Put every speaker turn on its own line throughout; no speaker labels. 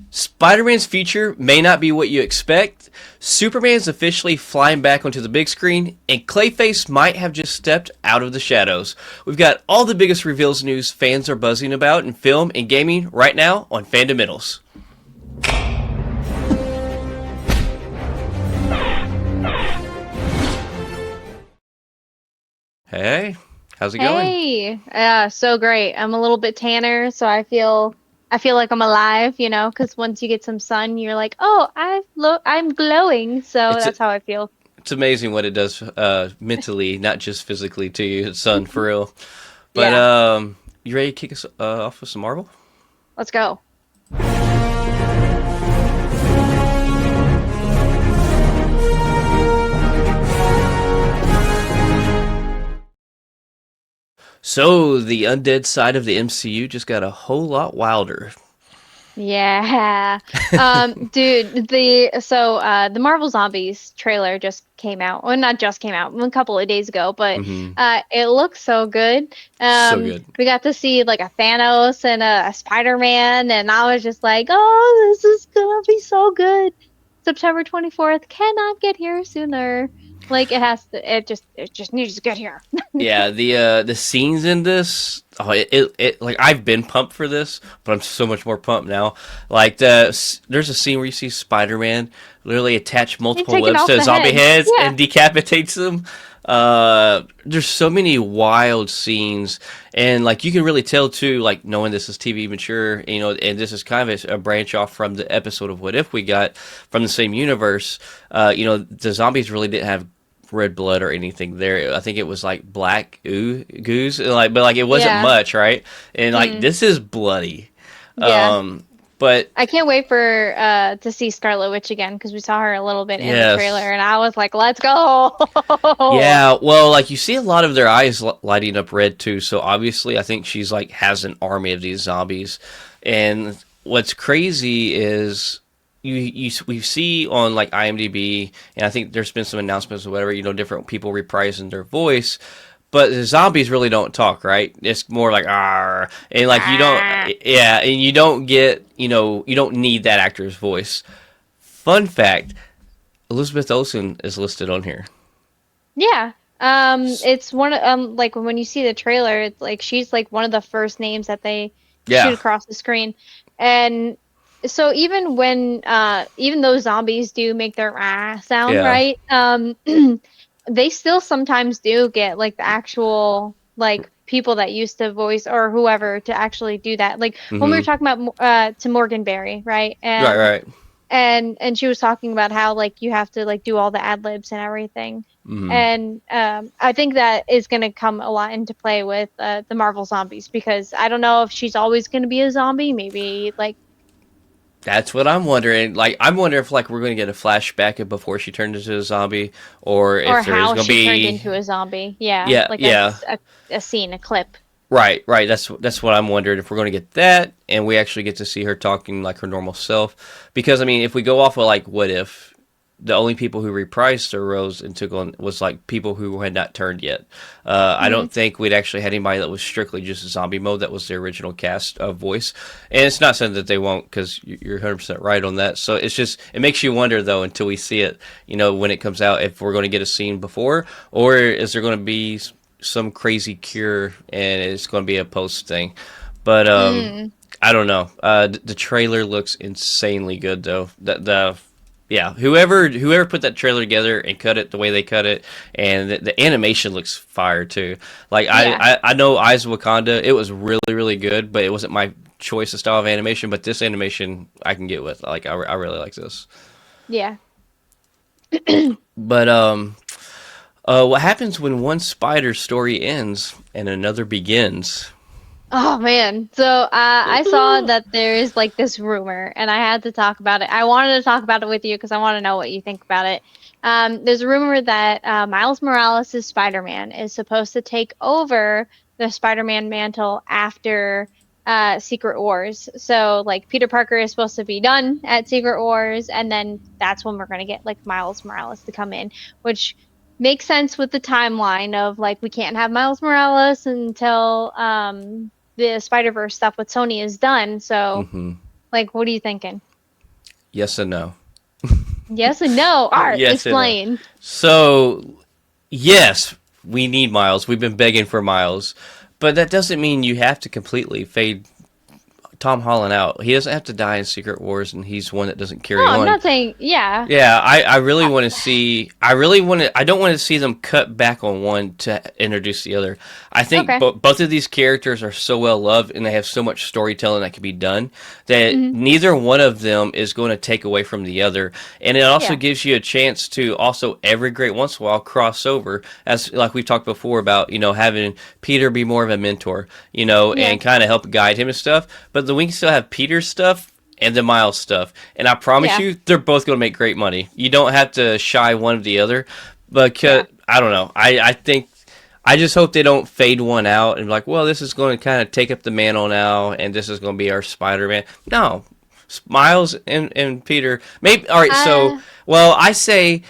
Spider-Man's future may not be what you expect. Superman's officially flying back onto the big screen, and Clayface might have just stepped out of the shadows. We've got all the biggest reveals news fans are buzzing about in film and gaming right now on Fundamentals. Hey, how's it going?
Hey, so great. I'm a little bit tanner, so I feel like I'm alive, because once you get some sun, you're like, "Oh, I'm glowing." So
It's
that's how I feel.
it's amazing what it does mentally, not just physically to you, son, for real. But
Yeah,
you ready to kick us off with some Marvel?
let's go.
So the undead side of the MCU just got a whole lot wilder.
Yeah. Dude, the Marvel Zombies trailer just came out. Well, not just came out, a couple of days ago, but
Hmm.
it looks so good.
So good.
We got to see like a Thanos and a Spider-Man, and I was just like, "Oh, this is gonna be so good." September 24th cannot get here sooner. Like it just needs to get here.
Yeah, the scenes in this, like I've been pumped for this, but I'm so much more pumped now. Like there's a scene where you see Spider-Man literally attach
He's
multiple
taking
webs
off
to
the
zombie
head.
heads
Yeah.
and decapitates them. There's so many wild scenes, and like you can really tell too, like knowing this is TV mature, and this is kind of a branch off from the episode of What If we got from the same universe. The zombies really didn't have red blood or anything there. I think it was like black goose, but like it wasn't
Yeah.
much, right? And like
Mm,
this is bloody.
yeah.
But
I can't wait for to see Scarlet Witch again because we saw her a little bit in the trailer
yes,
and I was like, "Let's go."
yeah. Well, like you see a lot of their eyes lighting up red too. So obviously, I think she's like has an army of these zombies. And what's crazy is we see on like IMDb, and I think there's been some announcements or whatever. Different people reprising their voice. But the zombies really don't talk, right? It's more like ah, and like you don't,
Ah.
yeah, and you don't get, you don't need that actor's voice. Fun fact: Elizabeth Olsen is listed on here.
Yeah. It's one of like when you see the trailer, it's like she's like one of the first names that they shoot
Yeah,
across the screen. And so even though zombies do make their sound,
yeah.
right? They still sometimes do get like the actual like people that used to voice or whoever to actually do that. Like when we were
Mm-hmm.
talking about to Morgan Berry, right?
Right, right.
And she was talking about how like you have to like do all the ad libs and everything.
Mm-hmm.
And I think that is going to come a lot into play with the Marvel zombies because I don't know if she's always going to be a zombie. Maybe like
That's what I'm wondering. Like, I'm wondering if like we're going to get a flashback of before she turned into a zombie, or
or
if there is
how
going to
she turned
be.
into a zombie. Yeah,
Yeah,
like
yeah.
a scene, a clip.
Right, right. That's what I'm wondering if we're going to get that, and we actually get to see her talking like her normal self. Because I mean, if we go off of like what if, the only people who reprised their roles and took on was like people who had not turned yet. I
Hmm.
don't think we'd actually had anybody that was strictly just zombie mode. That was the original cast of voice, and it's not saying that they won't because you're 100% right on that. So it's just it makes you wonder though until we see it. When it comes out, if we're going to get a scene before, or is there going to be some crazy cure and it's going to be a post thing. But
Mm.
I don't know. The trailer looks insanely good though. The yeah, whoever put that trailer together and cut it the way they cut it, and the animation looks fire too. Like
Yeah,
I know Eyes of Wakanda, it was really really good, but it wasn't my choice of style of animation. But this animation I can get with. Like I really like this.
yeah.
But what happens when one spider story ends and another begins?
Oh man. So I saw that there is like this rumor, and I had to talk about it. I wanted to talk about it with you because I want to know what you think about it. There's a rumor that Miles Morales' Spider-Man is supposed to take over the Spider-Man mantle after Secret Wars. So like Peter Parker is supposed to be done at Secret Wars, and then that's when we're gonna get like Miles Morales to come in, which makes sense with the timeline of like we can't have Miles Morales until the Spider-Verse stuff with Sony is done. So
Mm-hmm.
Like, what are you thinking?
Yes and no.
Yes and no. All right,
Yes and no.
explain.
So, yes, we need Miles. We've been begging for Miles. But that doesn't mean you have to completely fade Tom Holland out. He doesn't have to die in Secret Wars, and he's one that doesn't
No,
carry
I'm
on.
not saying. Yeah.
Yeah, I really want to see. I really want to. I don't want to see them cut back on one to introduce the other. I think
Okay.
both of these characters are so well loved, and they have so much storytelling that can be done that
Hmm.
neither one of them is going to take away from the other. And it also
Yeah.
gives you a chance to also every great once in a while cross over, as like we talked before about having Peter be more of a mentor,
Yeah.
and kind of help guide him and stuff. But then we can still have Peter's stuff and the Miles stuff. And I promise
Yeah.
you, they're both going to make great money. You don't have to shy one of the other. But
Yeah.
I don't know. I think I just hope they don't fade one out and be like, well, this is going to kind of take up the mantle now, and this is going to be our Spider-Man. No, Miles and Peter. Maybe all right. So,
Uh,
well, I say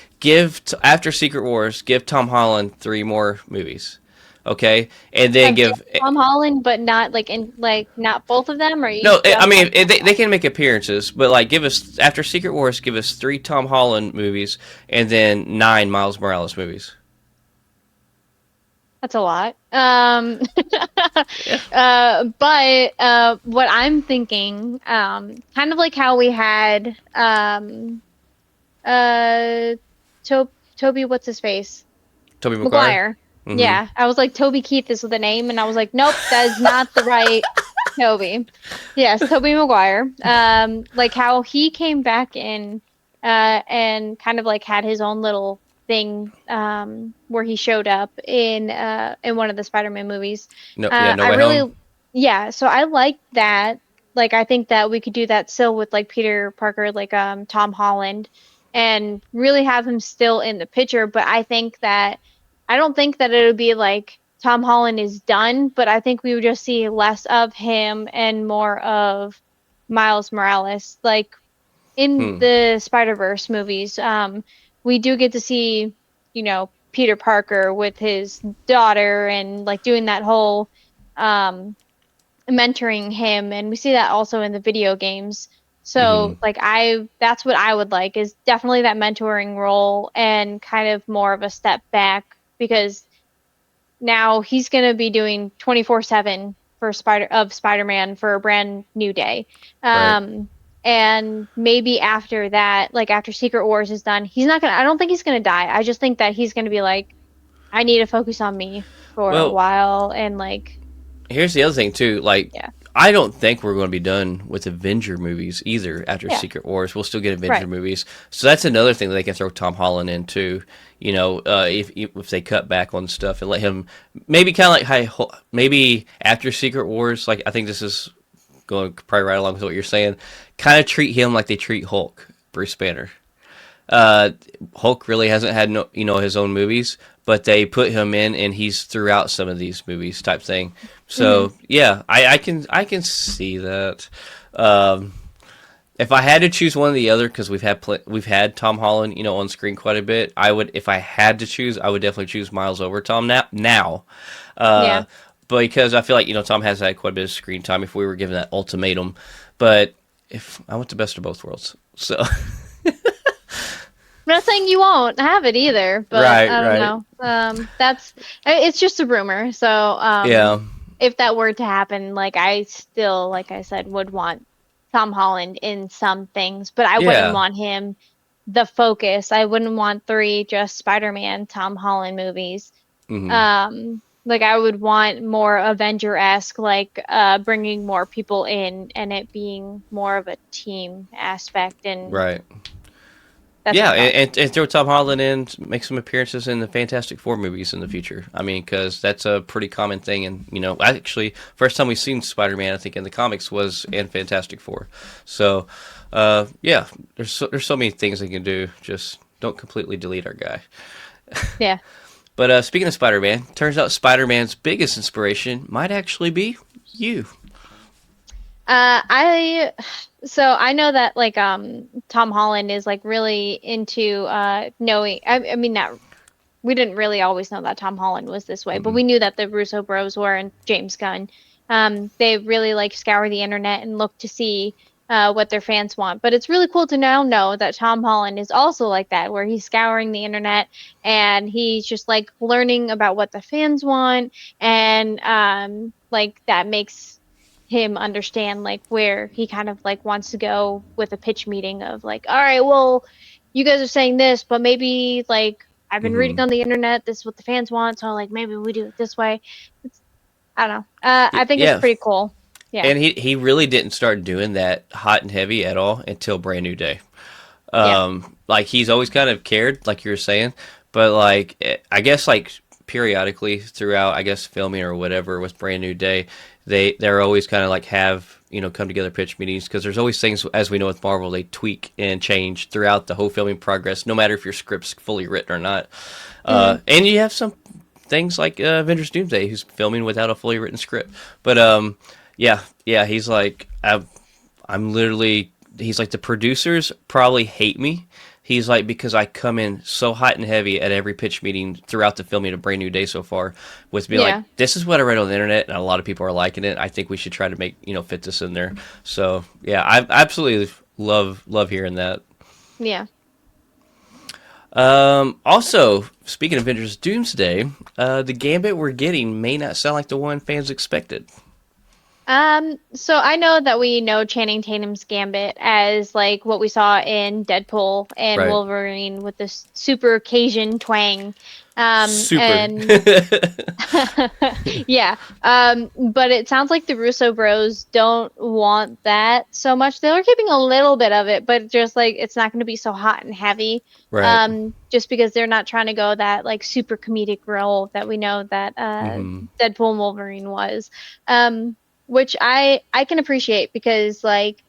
after Secret Wars, give Tom Holland 3 more movies. Okay, and then
of just
give
Tom Holland, but not like in like not both of them, or you
no, I
just
mean
like Tom
they
Holland?
can make appearances, but like give us after Secret Wars, give us 3 Tom Holland movies, and then 9 Miles Morales movies.
That's a lot.
Yeah.
But what I'm thinking, kind of like how we had uh, Toby, what's his face?
Tobey Maguire.
Maguire.
Mm-hmm.
Yeah, I was like Toby Keith is the name, and I was like, nope, that is not the right Toby. Yes, Toby Maguire. Like how he came back in, and kind of like had his own little thing, where he showed up in one of the Spider-Man movies.
No, yeah, No
I
Way Home.
really, yeah, so I like that. Like I think that we could do that still with like Peter Parker, like Tom Holland, and really have him still in the picture. But I don't think that it would be like Tom Holland is done, but I think we would just see less of him and more of Miles Morales. Like in
Hmm.
the Spider-Verse movies, we do get to see, Peter Parker with his daughter and like doing that whole um, mentoring him, and we see that also in the video games.
Mm-hmm.
So like that's what I would like is definitely that mentoring role and kind of more of a step back because now he's going to be doing 24/7 for Spider-Man for a brand new day.
Right.
And maybe after that, like after Secret Wars is done, I don't think he's going to die. I just think that he's going to be like, I need to focus on me for a
Well,
while and like,
here's the other thing too. Like,
yeah.
I don't think we're going to be done with Avenger movies either after
Yeah.
Secret Wars. We'll still get Avenger
Right.
movies, so that's another thing that they can throw Tom Holland into. If they cut back on stuff and let him maybe kind of like maybe after Secret Wars, like I think this is going probably right along with what you're saying. Kind of treat him like they treat Hulk, Bruce Banner. Uh, Hulk really hasn't had his own movies, but they put him in, and he's throughout some of these movies type thing.
Hmm.
So yeah, I can see that. Um, if I had to choose one or the other, because we've had Tom Holland, on screen quite a bit, I would if I had to choose, I would definitely choose Miles over Tom now. Uh,
Yeah.
but because I feel like Tom has had quite a bit of screen time if we were given that ultimatum. But if I want the best of both worlds, so
I'm not saying you won't have it either, but
right,
I don't
right,
know. It's just a rumor. So,
yeah.
if that were to happen, like I still, like I said, would want Tom Holland in some things, but I wouldn't
Yeah.
want him the focus. I wouldn't want three just Spider-Man Tom Holland movies.
Hmm.
Like I would want more Avenger-esque, like bringing more people in and it being more of a team aspect, and
Right.
that's
Yeah,
my thought.
and throw Tom Holland in, make some appearances in the Fantastic Four movies in the future. I mean, because that's a pretty common thing. And, actually, first time we've seen Spider-Man, I think, in the comics was in Fantastic Four. So, yeah, there's so many things they can do. Just don't completely delete our guy.
Yeah.
But speaking of Spider-Man, turns out Spider-Man's biggest inspiration might actually be you.
I so I know that like Tom Holland is like really into knowing I mean that we didn't really always know that Tom Holland was this way, but
Hmm.
we knew that the Russo bros were and James Gunn. They really like scour the internet and look to see what their fans want. But it's really cool to now know that Tom Holland is also like that, where he's scouring the internet and he's just like learning about what the fans want, and like that makes him understand like where he kind of like wants to go with a pitch meeting of like, all right, well, you guys are saying this, but maybe like I've been reading
Hmm.
on the internet, this is what the fans want, so like maybe we do it this way. It's, I don't know. I think it's
Yeah,
pretty cool. Yeah.
and he really didn't start doing that hot and heavy at all until Brand New Day.
Yeah.
Like he's always kind of cared, like you were saying, but like I guess like periodically throughout, I guess filming or whatever with Brand New Day, they're always kind of like have come together pitch meetings because there's always things, as we know with Marvel, they tweak and change throughout the whole filming progress, no matter if your script's fully written or not.
Hmm.
And you have some things like Avengers Doomsday, who's filming without a fully written script, but yeah, he's like I'm literally. He's like the producers probably hate me. He's like because I come in so hot and heavy at every pitch meeting throughout the filming of Brand New Day so far, with being like,
Yeah.
this is what I read on the internet, and a lot of people are liking it. I think we should try to make fit this in there. So yeah, I absolutely love hearing that.
Yeah.
Also, speaking of Avengers Doomsday, the Gambit we're getting may not sound like the one fans expected.
So I know that we know Channing Tatum's Gambit as like what we saw in Deadpool and
Right.
Wolverine with this super Cajun twang.
Super.
And yeah. But it sounds like the Russo bros don't want that so much. They're keeping a little bit of it, but just like it's not going to be so hot and heavy.
Right.
Just because they're not trying to go that like super comedic role that we know that
Hmm.
Deadpool and Wolverine was. Which I can appreciate because like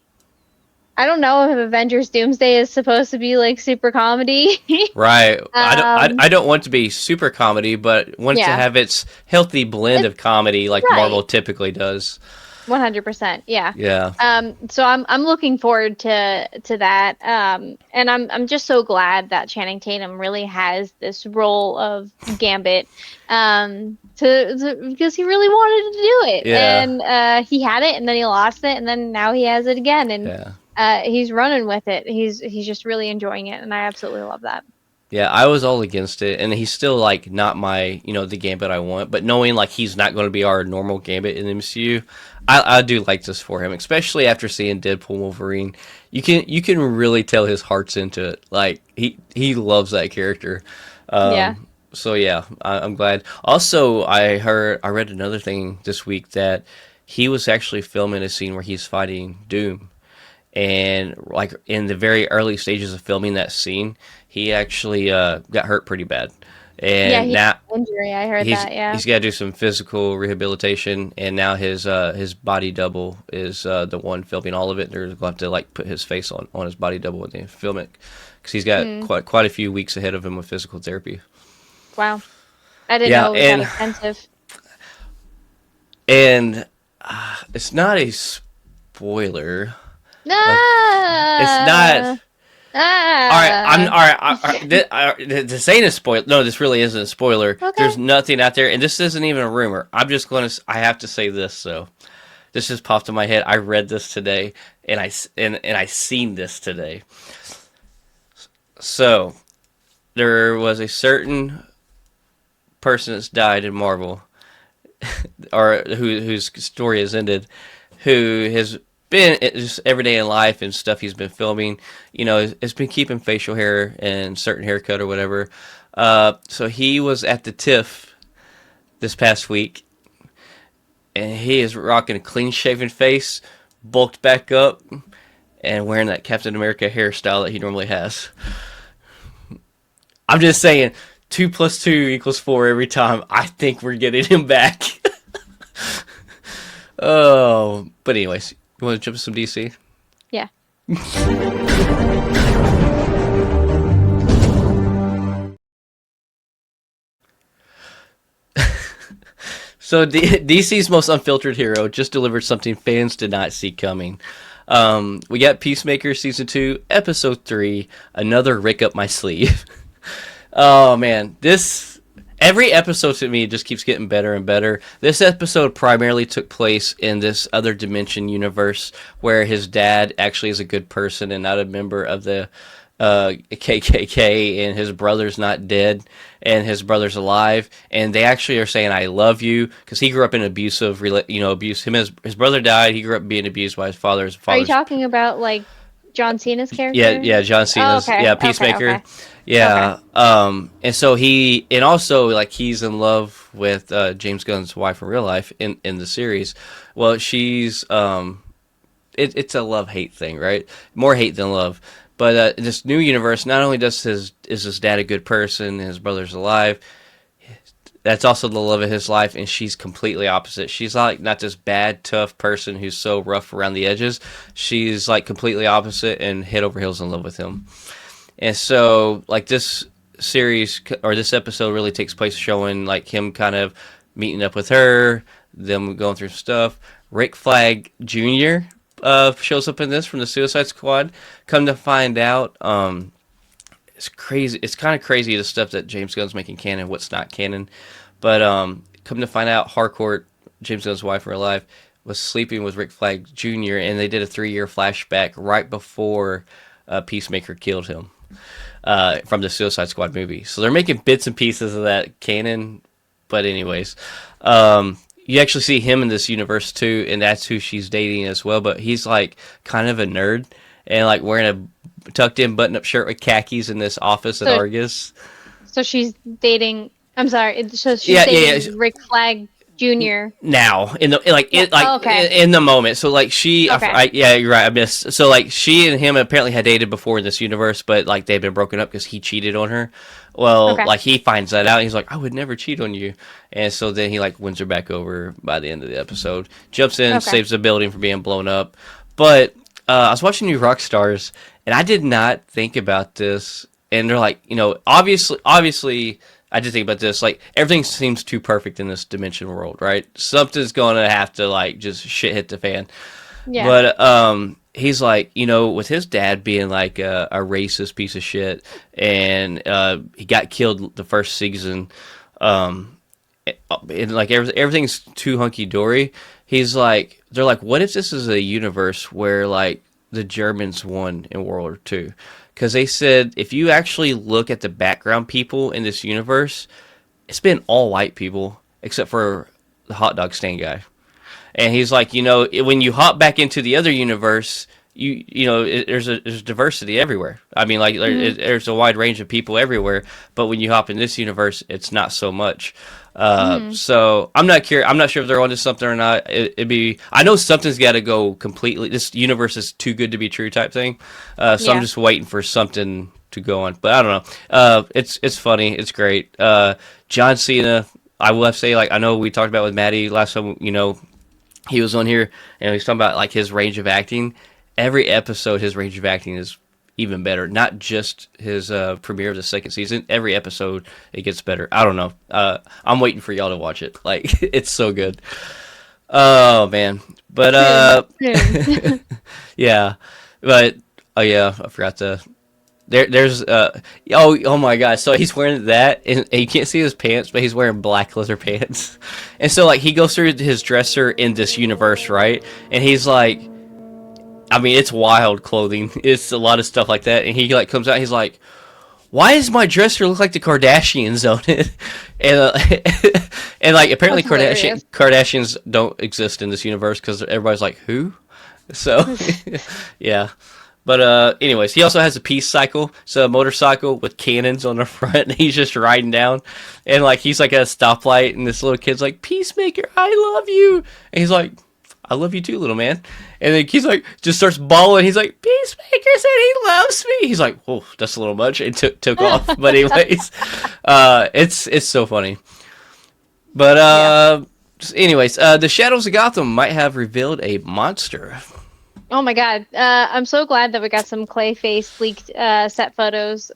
I don't know if Avengers Doomsday is supposed to be like super comedy.
Right. I don't.
um,
I don't want to be super comedy, but want to
yeah,
have its healthy blend
it's
of comedy, like
right.
Marvel typically does.
100%. Yeah.
Yeah.
So I'm looking forward to that. And I'm just so glad that Channing Tatum really has this role of Gambit. Because he really wanted to do it,
Yeah.
and he had it, and then he lost it, and then now he has it again, and
Yeah.
he's running with it. He's just really enjoying it, and I absolutely love that.
Yeah. I was all against it, and he's still like not my the Gambit I want. But knowing like he's not going to be our normal Gambit in the MCU, I do like this for him, especially after seeing Deadpool Wolverine. You can really tell his heart's into it. Like he loves that character.
Yeah.
So yeah, I'm glad. Also, I read another thing this week that he was actually filming a scene where he's fighting Doom, and like in the very early stages of filming that scene, he actually got hurt pretty bad,
Yeah,
and
he
now
had an injury. I heard
he's
that. Yeah.
he's got to do some physical rehabilitation, and now his body double is the one filming all of it. They're going to have to like put his face on his body double when they film it because he's got
Hmm.
quite a few weeks ahead of him with physical therapy.
Wow. I didn't
Yeah,
know it was that expensive.
and it's not a spoiler. Like, it's not.
Ah,
All right, I'm all
ah.
right. This ain't a spoiler. No, this really isn't a spoiler.
Okay.
There's nothing out there, and this isn't even a rumor. I'm just going to. I have to say this. So, this just popped in my head. I read this today, and I seen this today. So, there was a certain person that's died in Marvel, or whose story has ended, who has been just every day in life and stuff he's been filming. Has been keeping facial hair and certain haircut or whatever. So he was at the TIFF this past week, and he is rocking a clean shaven face, bulked back up, and wearing that Captain America hairstyle that he normally has. I'm just saying, 2 + 2 = 4 every time. I think we're getting him back. Oh, but anyways, you want to jump to some DC?
Yeah.
So DC's most unfiltered hero just delivered something fans did not see coming. We got Peacemaker Season 2, Episode 3, another Rick up my sleeve. Oh man, this every episode to me just keeps getting better and better. This episode primarily took place in this other dimension universe where his dad actually is a good person and not a member of the KKK, and his brother's not dead, and his brother's alive, and they actually are saying "I love you" because he grew up in abusive, abuse. His brother died. He grew up being abused by his father. His
Are you
father's
talking about like John Cena's
yeah,
character?
yeah, John
Oh,
Cena's
okay. Okay.
Peacemaker.
Okay. Okay.
Yeah. And so and also like he's in love with James Gunn's wife in real life in the series. Well, she's it's a love hate thing, right? More hate than love. But in this new universe, not only is his dad a good person, his brother's alive, that's also the love of his life, and she's completely opposite. She's like not this bad, tough person who's so rough around the edges. She's like completely opposite and head over heels in love with him. And so, like this series or this episode really takes place showing like him kind of meeting up with her, them going through stuff. Rick Flag Jr. Shows up in this from the Suicide Squad. Come to find out, it's crazy. It's kind of crazy the stuff that James Gunn's making canon, what's not canon. But come to find out, Harcourt, James Gunn's wife in real life, was sleeping with Rick Flag Jr. and they did a 3-year flashback right before Peacemaker killed him from the Suicide Squad movie. So they're making bits and pieces of that canon. But anyways, you actually see him in this universe too, and that's who she's dating as well. But he's like kind of a nerd and like wearing a tucked in button up shirt with khakis in this office at
So,
Argus.
so she's dating. I'm sorry. So she's
Yeah,
dating Rick Flag Jr.
Now in the
Oh, okay.
in the moment. So like
Okay.
yeah, you're right. I missed. So like she and him apparently had dated before in this universe, but like they've been broken up because he cheated on her. Well,
Okay.
like he finds that out. And he's like, I would never cheat on you. And so then he like wins her back over by the end of the episode. Jumps in,
Okay.
saves the building from being blown up. But I was watching New Rockstars, and I did not think about this. And they're like, obviously, I did think about this. Like everything seems too perfect in this dimension world, right? Something's gonna have to like just shit hit the fan.
Yeah.
But he's like, with his dad being like a racist piece of shit, and he got killed the first season, and like everything's too hunky dory. They're like, what if this is a universe where like the Germans won in World War II? Because they said if you actually look at the background people in this universe, it's been all white people except for the hot dog stand guy. And he's like, when you hop back into the other universe, there's diversity everywhere. I mean, like there's a wide range of people everywhere. But when you hop in this universe, it's not so much. So I'm not curious. I'm not sure if they're onto something or not. I know something's got to go completely. This universe is too good to be true type thing. So I'm just waiting for something to go on. But I don't know. It's funny. It's great. John Cena. I will have to say, like I know we talked about with Maddie last time. He was on here and he was talking about like his range of acting. Every episode, his range of acting is even better. Not just his premiere of the second season. Every episode, it gets better. I don't know. I'm waiting for y'all to watch it. Like, it's so good. Oh, man. But,
Soon.
yeah. But, oh, yeah, I forgot to... There's oh my god, so he's wearing that and you can't see his pants, but he's wearing black leather pants. And so like he goes through his dresser in this universe, right? And he's like, I mean, it's wild clothing. It's a lot of stuff like that. And he like comes out and he's like, why does my dresser look like the Kardashians on it? And and like apparently Kardashians don't exist in this universe because everybody's like, who? So yeah. But anyways, he also has a peace cycle, so a motorcycle with cannons on the front, and he's just riding down, and like he's like at a stoplight, and this little kid's like, "Peacemaker, I love you," and he's like, "I love you too, little man," and then he's like, just starts bawling. He's like, "Peacemaker said he loves me." He's like, "Whoa, that's a little much," and took off. But anyways, it's so funny. But anyways, the Shadows of Gotham might have revealed a monster.
Oh my god. I'm so glad that we got some Clayface leaked set photos.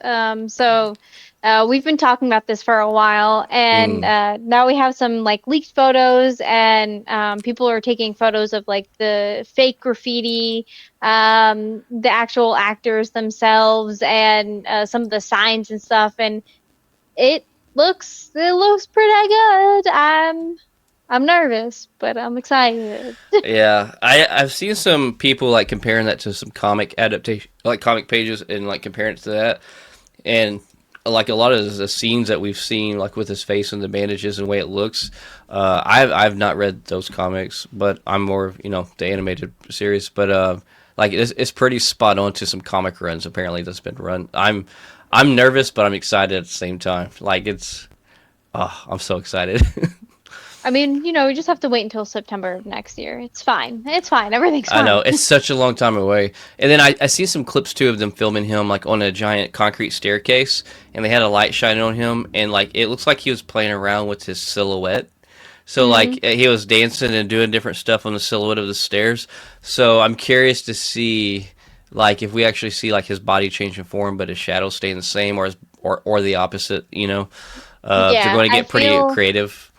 We've been talking about this for a while, and now we have some like leaked photos, and people are taking photos of like the fake graffiti, the actual actors themselves, and some of the signs and stuff. And it looks pretty good. I'm nervous, but I'm excited.
Yeah, I've seen some people like comparing that to some comic adaptation, like comic pages, and like comparing it to that, and like a lot of the scenes that we've seen, like with his face and the bandages and the way it looks. I've not read those comics, but I'm more the animated series. But like it's pretty spot on to some comic runs apparently that's been run. I'm nervous, but I'm excited at the same time. Like I'm so excited.
I mean, we just have to wait until September of next year. It's fine. It's fine. Everything's
I know
fine.
it's such a long time away. And then I see some clips too of them filming him like on a giant concrete staircase, and they had a light shining on him, and like it looks like he was playing around with his silhouette. So
Hmm.
like he was dancing and doing different stuff on the silhouette of the stairs. So I'm curious to see like if we actually see like his body changing form, but his shadow staying the same, or the opposite. If they're
Yeah,
going to get pretty creative.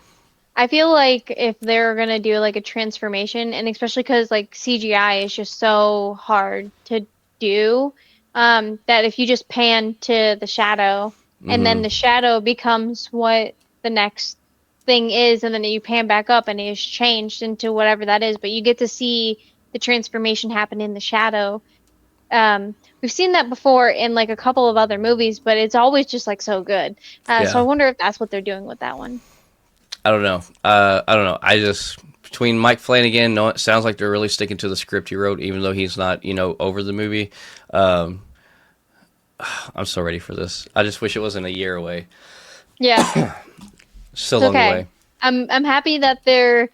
I feel like if they're gonna do like a transformation, and especially because like CGI is just so hard to do, that if you just pan to the shadow and then
Hmm.
the shadow becomes what the next thing is, and then you pan back up and it's changed into whatever that is, but you get to see the transformation happen in the shadow. We've seen that before in like a couple of other movies, but it's always just like so good. So I
Yeah.
wonder if that's what they're doing with that one.
I don't know. I don't know. I just between Mike Flanagan, no, it sounds like they're really sticking to the script he wrote, even though he's not, over the movie. Um, I'm so ready for this. I just wish it wasn't a year away.
Yeah.
So
It's
long
okay.
away.
I'm happy that they're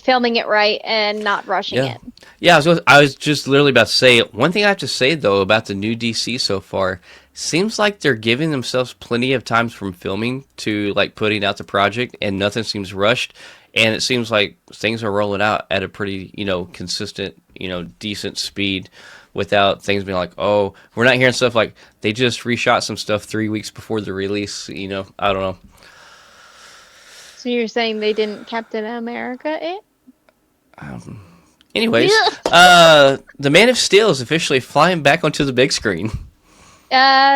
filming it right and not rushing
Yeah,
it.
yeah. I was just literally about to say one thing I have to say though about the new DC so far. Seems like they're giving themselves plenty of times from filming to like putting out the project, and nothing seems rushed. And it seems like things are rolling out at a pretty consistent decent speed, without things being like, oh, we're not hearing stuff like they just reshot some stuff 3 weeks before the release. I don't know.
So you're saying they didn't Captain America it?
Anyways, the Man of Steel is officially flying back onto the big screen.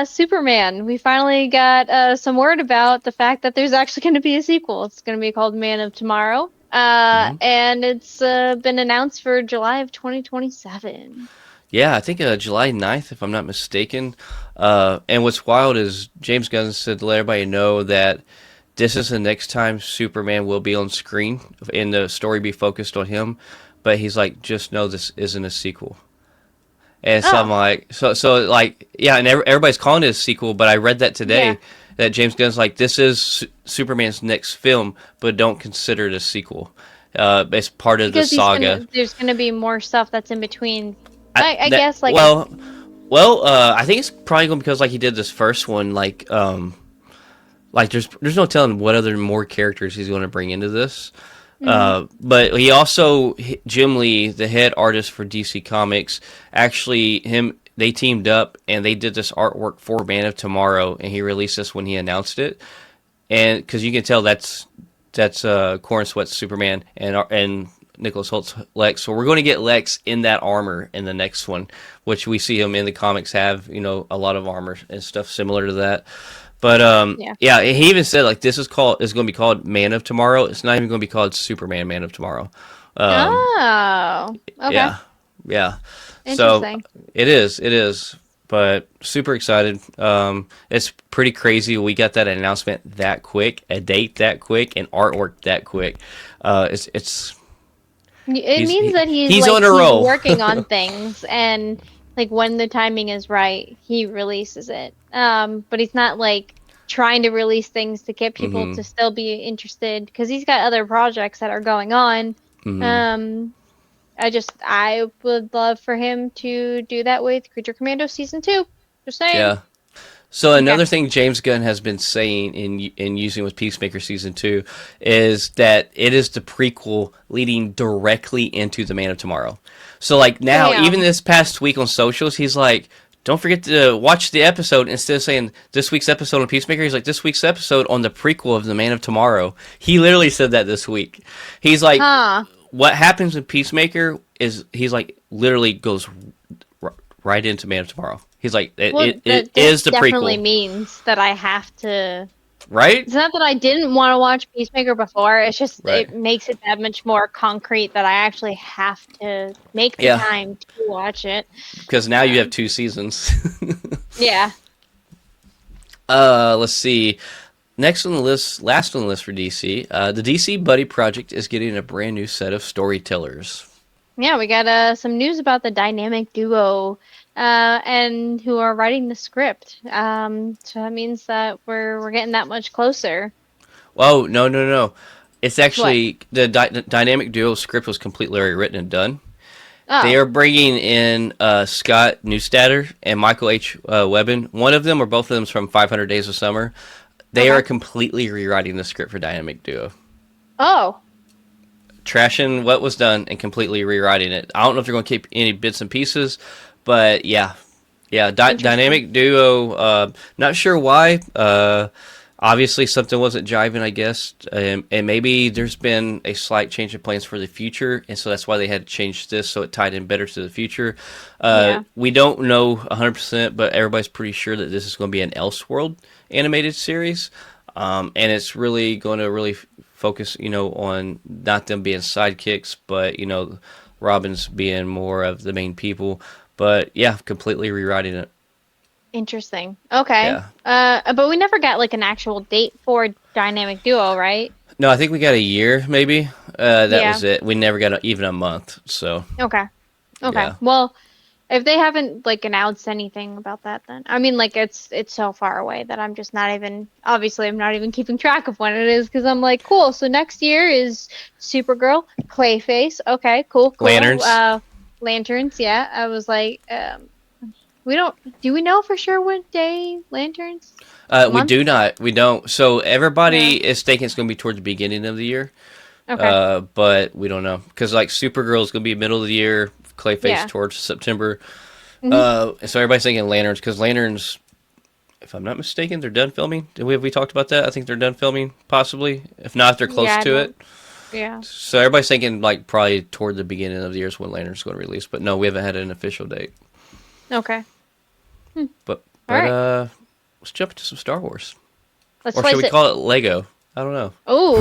Superman. We finally got some word about the fact that there's actually going to be a sequel. It's going to be called Man of Tomorrow.
Hmm.
And it's been announced for July of 2027.
Yeah, I think July 9th, if I'm not mistaken. And what's wild is James Gunn said to let everybody know that this is the next time Superman will be on screen and the story be focused on him. But he's like, just know this isn't a sequel. And so I'm
Oh,
like, so like, yeah, and everybody's calling it a sequel. But I read that
yeah.
today that James Gunn's like, this is Superman's next film, but don't consider it a sequel. It's part of the
Because
saga.
there's gonna be more stuff that's in between.
I,
I
that
guess like a
well, I think it's probably going because like he did this first one, like there's no telling what other more characters he's going to bring into this.
mhm.
But he also Jim Lee, the head artist for DC Comics, actually they teamed up and they did this artwork for Man of Tomorrow, and he released this when he announced it, and because you can tell that's Corn Sweat's Superman and Nicholas Holt's Lex. So we're going to get Lex in that armor in the next one, which we see him in the comics have a lot of armor and stuff similar to that. But
Yeah.
yeah, he even said like this is going to be called Man of Tomorrow. It's not even going to be called Superman Man of Tomorrow. Um,
Oh, okay.
yeah, yeah. So
Interesting.
it is. But super excited. It's pretty crazy. We got that announcement that quick, a date that quick, and artwork that quick. It's
It means that
he's on a
he's
roll.
working on things, and like when the timing is right, he releases it. But he's not like trying to release things to get people
Hmm.
to still be interested because he's got other projects that are going on.
Hmm.
Um, I would love for him to do that with Creature Commando season 2. Just saying.
Yeah. So
Okay.
another thing James Gunn has been saying in using with Peacemaker season 2 is that it is the prequel leading directly into the Man of Tomorrow. So like now, even
Damn.
this past week on socials, he's like, "Don't forget to watch the episode." Instead of saying this week's episode on Peacemaker, he's like, "This week's episode on the prequel of the Man of Tomorrow." He literally said that this week. He's like,
Huh.
"What happens in Peacemaker is he's like literally goes right into Man of Tomorrow." He's like,
Well,
it
this
is the
definitely
prequel.
means that I have to.
Right?
It's not that I didn't want to watch Peacemaker before. It's just
Right.
it makes it that much more concrete that I actually have to make the
Yeah,
time to watch it.
because now you have
Um,
2 seasons.
yeah.
Let's see. Next on the list, last on the list for DC, the DC Buddy Project is getting a brand new set of storytellers.
Yeah, we got some news about the dynamic duo and who are writing the script. So that means that we're getting that much closer.
Oh, no, no, no. It's
What?
actually the dynamic duo script was completely already written and done. They
Oh,
are bringing in Scott Neustadter and Michael H. Webben. One of them or both of them is from 500 Days of Summer. They
okay.
are completely rewriting the script for Dynamic Duo.
Oh,
Trashing what was done and completely rewriting it. I don't know if they're going to keep any bits and pieces, but yeah. Yeah,
interesting.
Dynamic Duo, not sure why. Obviously, something wasn't jiving, I guess. And maybe there's been a slight change of plans for the future, and so that's why they had to change this so it tied in better to the future.
Yeah.
We don't know 100%, but everybody's pretty sure that this is going to be an Elseworld animated series. And it's really going to really focus, on not them being sidekicks, but, Robin's being more of the main people. But yeah, completely rewriting it.
Interesting. Okay.
Yeah.
But we never got like an actual date for dynamic duo, right?
No, I think we got a year, maybe. That
Yeah.
was it. We never got even a month. So
Okay. Okay.
yeah,
Well, if they haven't like announced anything about that, then I mean, like it's so far away that I'm just not even. Obviously, I'm not even keeping track of when it is because I'm like, cool. So next year is Supergirl, Clayface. Okay, cool, cool.
lanterns.
Lanterns. Yeah, I was like, we don't. Do we know for sure what day lanterns?
We
Month?
do not. We don't. So
Yeah.
everybody is thinking it's going to be towards the beginning of the year,
Okay.
but we don't know because like Supergirl is going to be middle of the year. Clayface
Yeah.
towards September.
Hmm.
So everybody's thinking lanterns because lanterns, if I'm not mistaken, they're done filming. Have we talked about that? I think they're done filming, possibly. If not, they're close
Yeah. I
to
don't.
it.
Yeah.
So everybody's thinking like probably toward the beginning of the year is when Lantern's going to release. But no, we haven't had an official date.
Okay. Hmm.
But
All right.
let's jump into some Star Wars,
Let's
or should
slice
we
it.
call it Lego? I don't know.
Oh.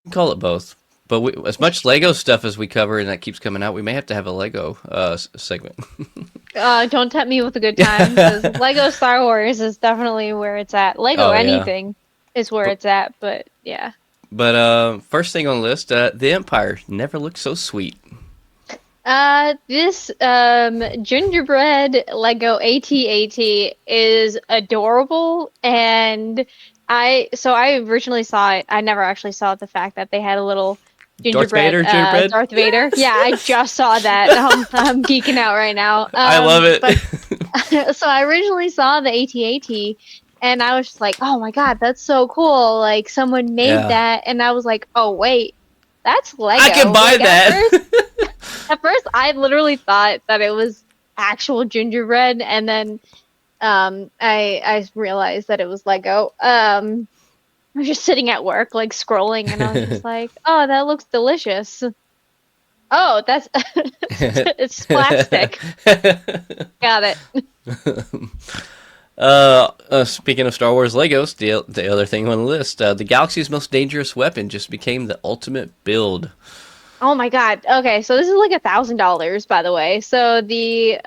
We can call it both. But as much Lego stuff as we cover and that keeps coming out, we may have to have a Lego segment.
Don't tempt me with a good time because Lego Star Wars is definitely where it's at. Lego
Oh yeah.
anything is where
But
it's at, but yeah.
first thing on the list, the Empire never looked so sweet.
This gingerbread Lego AT-AT is adorable, and I originally saw it. I never actually saw the fact that they had a little
Darth Vader,
gingerbread
gingerbread.
Darth Vader. Yeah, I
Yes,
just saw that. I'm geeking out right now.
I love it.
But so I originally saw the AT-AT, and I was just like, oh my God, that's so cool! Like someone made
Yeah,
that, and I was like, oh wait, that's
I can
Lego.
buy
Like
that.
at first, I literally thought that it was actual gingerbread, and then I realized that it was Lego. I was just sitting at work, like scrolling, and I was just like, "Oh, that looks delicious." Oh, that's it's plastic. Got it.
Speaking of Star Wars Legos, the other thing on the list, the galaxy's most dangerous weapon just became the ultimate build.
Oh my God. Okay, so this is like $1,000, by the way. So the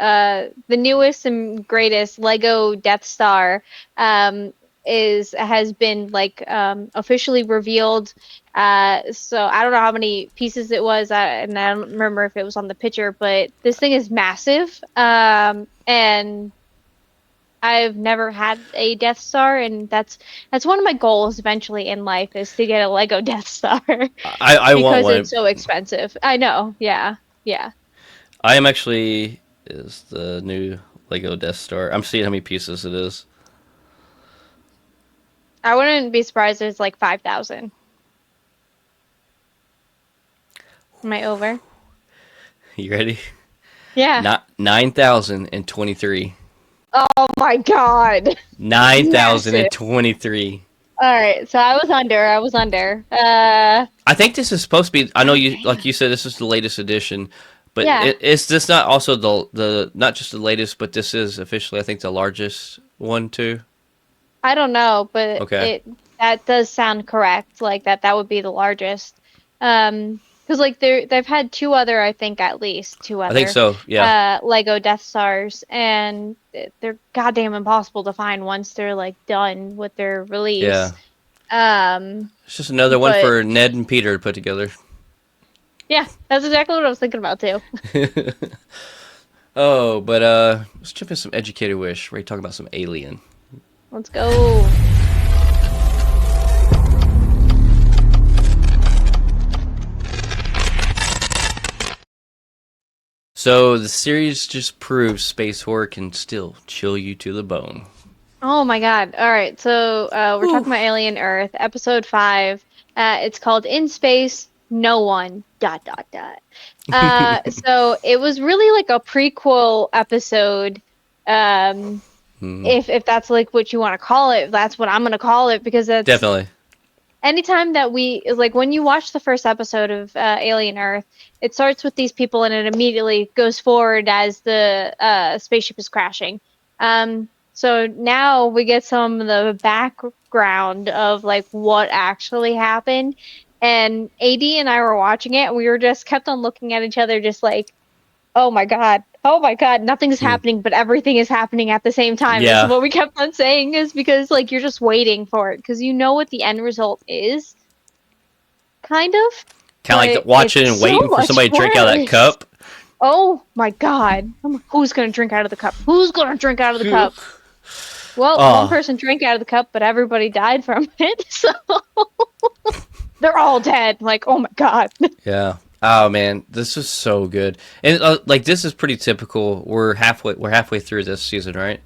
newest and greatest Lego Death Star has been like officially revealed. So I don't know how many pieces it was, and I don't remember if it was on the picture, but this thing is massive. And I've never had a Death Star, and that's one of my goals eventually in life is to get a Lego Death Star
I want
because it's
one.
so expensive. I know. Yeah. Yeah.
I am actually is the new Lego Death Star. I'm seeing how many pieces it is.
I wouldn't be surprised if it's like 5,000. Am I over?
You ready?
Yeah.
Not 9,023.
Oh my God.
Nine thousand
Massive.
and twenty-three.
All right, so I was under. I was under.
I think this is supposed to be. I know you,
Damn.
like you said, this is the latest edition, but
Yeah,
is this not also the not just the latest, but this is officially, I think, the largest one too.
I don't know, but
Okay,
it that does sound correct. Like that would be the largest. Because like they've had two other, I think at least two
I think
other,
so. Yeah,
Lego Death Stars, and they're goddamn impossible to find once they're like done with their release.
yeah.
Um,
It's just another one
but
for Ned and Peter to put together.
yeah, that's exactly what I was thinking about too.
Oh, but let's jump in some educated wish. We're talking about some Alien.
Let's go.
So the series just proves space horror can still chill you to the bone.
Oh my God. All right. So we're
Whew.
talking about Alien Earth, episode 5. It's called In Space, No One, dot, dot, dot. So it was really like a prequel episode. Um,
Hmm.
if that's like what you want to call it, that's what I'm gonna call it because that's
Definitely.
anytime that we like when you watch the first episode of Alien Earth, it starts with these people and it immediately goes forward as the spaceship is crashing. So now we get some of the background of like what actually happened. And AD and I were watching it, and we were just kept on looking at each other, just like, oh my God, nothing's
Hmm.
happening, but everything is happening at the same time. Is
Yeah.
what we kept on saying, is because like you're just waiting for it because you know what the end result is, kind of,
Kind of like
but
watching
it's
and
so
waiting for
much
somebody to drink out of that
worse.
cup.
Oh my God. Who's gonna drink out of the cup? Who's gonna drink out of the cup? Well, one
Oh,
person drank out of the cup, but everybody died from it, so they're all dead. Like, oh my God.
yeah. Oh man, this is so good. And like this is pretty typical. We're halfway through this season, right?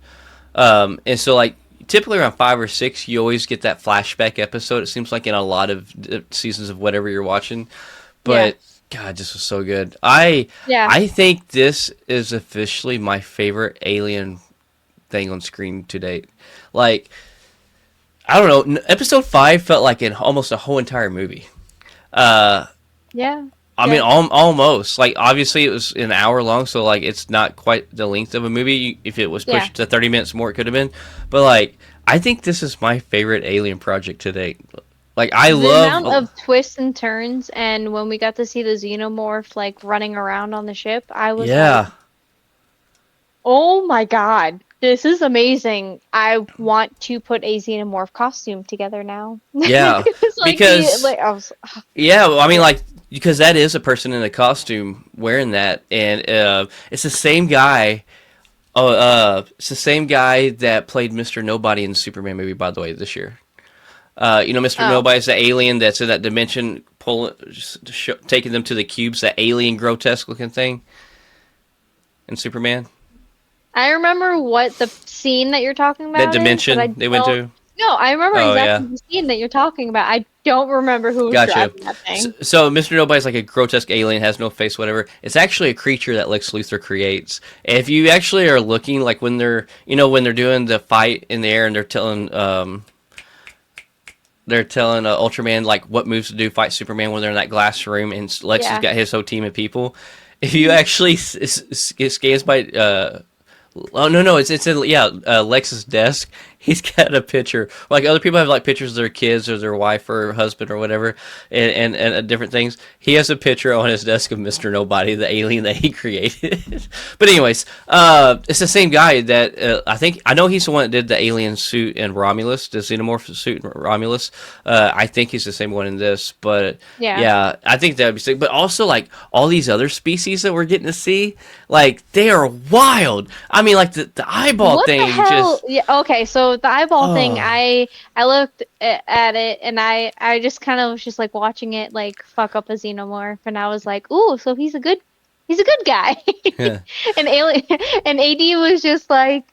And so like typically around 5 or 6, you always get that flashback episode. It seems like in a lot of seasons of whatever you're watching.
Yeah.
But God, this was so good. I
Yeah.
I think this is officially my favorite Alien thing on screen to date. Like I don't know, episode 5 felt like almost a whole entire movie. Uh,
Yeah.
I mean,
Yeah.
almost. Like, obviously, it was an hour long, so like, it's not quite the length of a movie. If it was
Yeah.
pushed to 30 minutes more, it could have been. But like, I think this is my favorite Alien project to date. Like, I
The
love.
amount of twists and turns, and when we got to see the xenomorph like running around on the ship, I was like,
Yeah,
"Oh my God, this is amazing! I want to put a xenomorph costume together now."
yeah,
It's like the
because
like I was,
yeah, well, I mean,
yeah,
like because that is a person in a costume wearing that, and it's the same guy. Oh, it's the same guy that played Mr. Nobody in the Superman movie, by the way, this year. Mr.
oh,
Nobody's the alien that's in that dimension, taking them to the cubes, that alien grotesque looking thing in Superman.
I remember what the scene that you're talking
That
about is, but I
dimension they went
don't.
to.
No, I remember
Oh
exactly
yeah,
the scene that you're talking about. I don't remember who was
gotcha.
driving that
So,
thing.
so Mr. Nobody's like a grotesque alien, has no face, whatever. It's actually a creature that Lex Luthor creates. And if you actually are looking, like when they're doing the fight in the air and they're telling Ultraman like what moves to do fight Superman when they're in that glass room, and Lex has
Yeah.
got his whole team of people. If you actually scans by, oh no, it's in Lex's desk. He's got a picture. Like other people have like pictures of their kids or their wife or husband or whatever, and different things. He has a picture on his desk of Mister Nobody, the alien that he created. But anyways, it's the same guy that I know he's the one that did the alien suit in Romulus, the xenomorph suit in Romulus. I think he's the same one in this, but
Yeah.
yeah, I think that'd be sick. But also like all these other species that we're getting to see, like they are wild. I mean, like the eyeball
What
thing
the hell?
just.
Yeah, okay, so the eyeball thing,
Oh.
I looked at it and I just kind of was just like watching it like fuck up a xenomorph, and I was like, "Ooh, so he's a good guy."
Yeah.
And alien and AD was just like,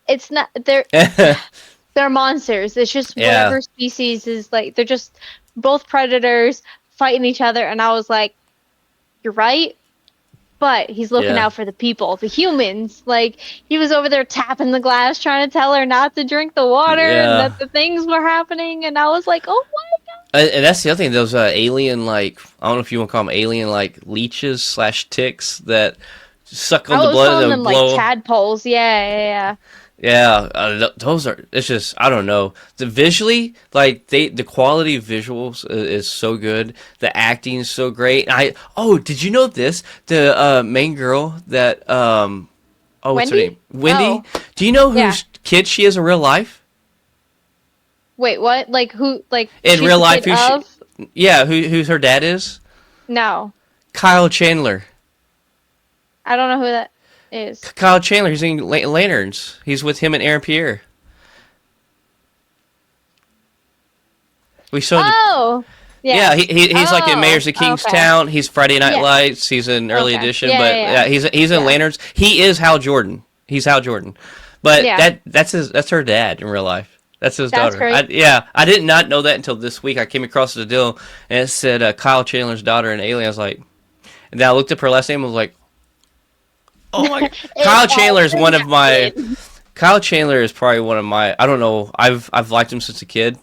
"It's not they're monsters. It's just
Yeah.
whatever species is like they're just both predators fighting each other." And I was like, "You're right, but he's looking
Yeah.
out for the people, the humans. Like, he was over there tapping the glass, trying to tell her not to drink the water and
Yeah.
that the things were happening. And I was like, oh
And that's the other thing. Those alien, like, I don't know if you want to call them alien, like leeches slash ticks that suck
my!
on
I
the
was
blood
calling
and
them like
blow.
tadpoles. Yeah, yeah,
Yeah, those are. It's just I don't know. The visually, like the quality of visuals is so good. The acting is so great. Did you know this? The main girl that what's her
Wendy?
name? Wendy.
Oh,
Do you know
yeah.
whose kid she is in real life?
Wait, what? Like who? Like
In
she's
real
the
life,
kid
who she?
of?
Yeah, who's her dad is?
No,
Kyle Chandler.
I don't know who that is.
Kyle Chandler. He's in Lanterns. He's with him and Aaron Pierre. We showed.
Oh,
Yeah,
yeah.
he's like in
Oh,
Mayors of
okay.
Kingstown. He's Friday Night
Yeah.
Lights. He's in Early
Okay.
Edition,
Yeah,
but
yeah, yeah.
he's in
Yeah.
Lanterns. He is Hal Jordan. He's Hal Jordan, but
Yeah.
that's her dad in real life. That's his
That's
daughter.
great.
I did not know that until this week. I came across the deal and it said Kyle Chandler's daughter in Alien. I was like, and then I looked up her last name. and was like, oh my god,
It
Kyle
all
Chandler is one of my.
connected.
Kyle Chandler is probably one of my. I don't know. I've liked him since a kid.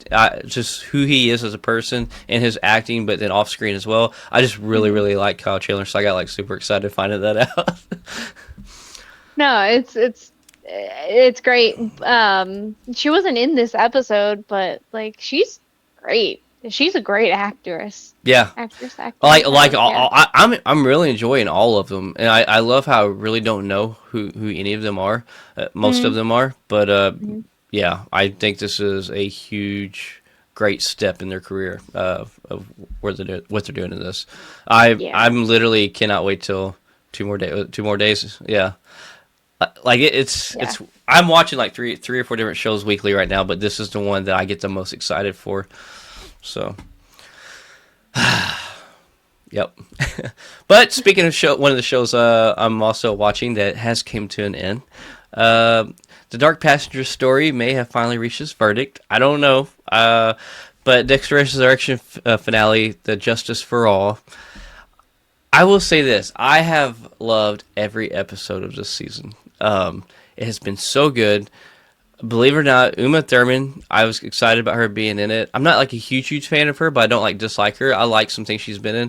Just who he is as a person and his acting, but then off screen as well. I just really
Mhm.
really like Kyle Chandler, so I got like super excited finding that out.
No, it's great. She wasn't in this episode, but like she's great. She's a great actress.
Yeah,
Actor. Yeah.
I'm really enjoying all of them, and I love how I really don't know who any of them are. Most of
Mhm.
them are, but
Mhm.
yeah, I think this is a huge, great step in their career of what they're doing in this.
Yeah.
I'm literally cannot wait till 2 more days. Yeah,
Yeah.
it's I'm watching like three or four different shows weekly right now, but this is the one that I get the most excited for. So. Yep. But speaking of one of the shows I'm also watching that has came to an end. The Dark Passenger story may have finally reached its verdict. I don't know. But Dexter Resurrection finale, The Justice for All. I will say this: I have loved every episode of this season. It has been so good. Believe it or not, Uma Thurman, I was excited about her being in it. I'm not like a huge fan of her, but I don't like dislike her. I like some things she's been in.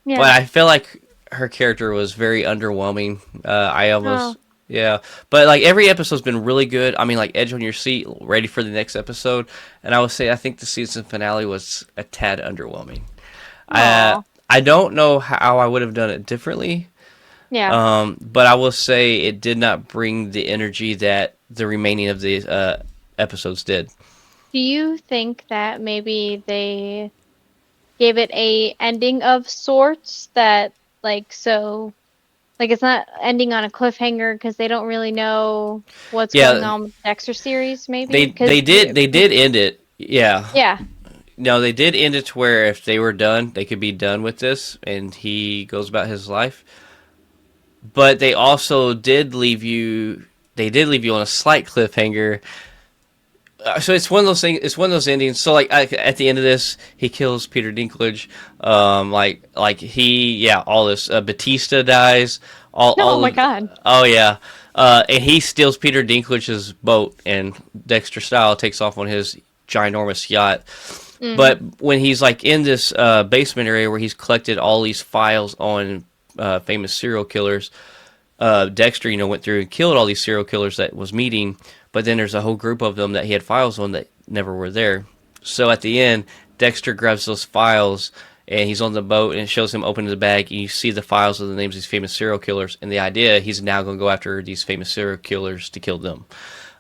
But
Yeah.
I feel like her character was very underwhelming. I
Oh.
almost, yeah. But like every episode's been really good. I mean, like edge on your seat, ready for the next episode. And I would say I think the season finale was a tad underwhelming. I
Aw.
I don't know how I would have done it differently.
Yeah.
But I will say it did not bring the energy that the remaining of the episodes did.
Do you think that maybe they gave it a ending of sorts that like it's not ending on a cliffhanger because they don't really know what's going
Yeah,
on with the Dexter series maybe
they
because
they did they did end it. Yeah,
yeah,
no, they did end it to where if they were done, they could be done with this, and he goes about his life. But they also did leave you. They did leave you on a slight cliffhanger. So it's one of those things. It's one of those endings. So like at the end of this, he kills Peter Dinklage. All this. Batista dies.
oh
All
my
of.
god.
Oh yeah. And he steals Peter Dinklage's boat, and Dexter Style takes off on his ginormous yacht.
Mm,
But when he's like in this basement area where he's collected all these files on famous serial killers, Dexter, went through and killed all these serial killers that was meeting. But then there's a whole group of them that he had files on that never were there. So at the end, Dexter grabs those files and he's on the boat and it shows him opening the bag and you see the files of the names of these famous serial killers. And the idea, he's now going to go after these famous serial killers to kill them.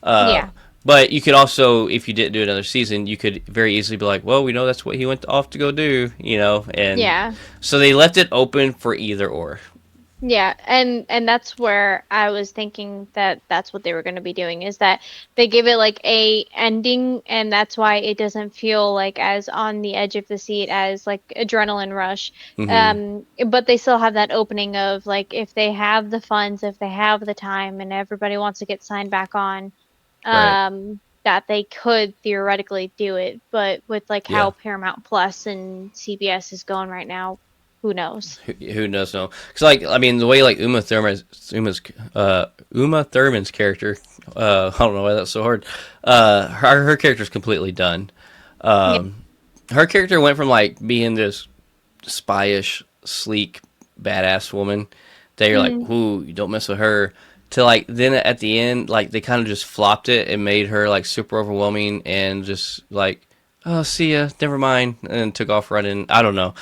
Uh,
yeah.
but you could also, if you didn't do another season, you could very easily be like, well, we know that's what he went off to go do, and
Yeah.
so they left it open for either or.
Yeah, and that's where I was thinking that that's what they were going to be doing is that they give it like a ending and that's why it doesn't feel like as on the edge of the seat as like adrenaline rush.
Hmm.
But they still have that opening of like if they have the funds, if they have the time and everybody wants to get signed back on,
Right.
that they could theoretically do it. But with like
Yeah.
how Paramount Plus and CBS is going right now, who knows?
Who knows? No, because like I mean, the way like Uma Thurman's character, I don't know why that's so hard. Her character's completely done.
Yeah.
Her character went from like being this spyish, sleek, badass woman that you're like,
Mm,
ooh, you don't mess with her. To like then at the end, like they kind of just flopped it and made her like super overwhelming and just like, oh, see ya, never mind, and took off running. I don't know.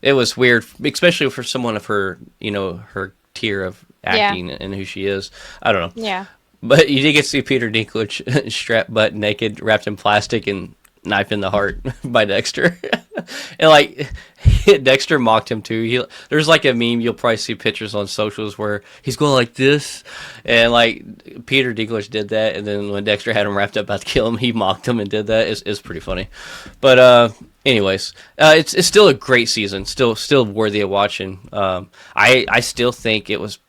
It was weird, especially for someone of her, her tier of
yeah.
acting and who she is. I don't know.
Yeah.
But you did get to see Peter Dinklage strapped butt naked, wrapped in plastic, and knifed in the heart by Dexter. And like Dexter mocked him too. There's like a meme you'll probably see pictures on socials where he's going like this, and like Peter Dinklage did that, and then when Dexter had him wrapped up about to kill him, he mocked him and did that. It's pretty funny. But anyways, it's still a great season. Still worthy of watching. I still think it was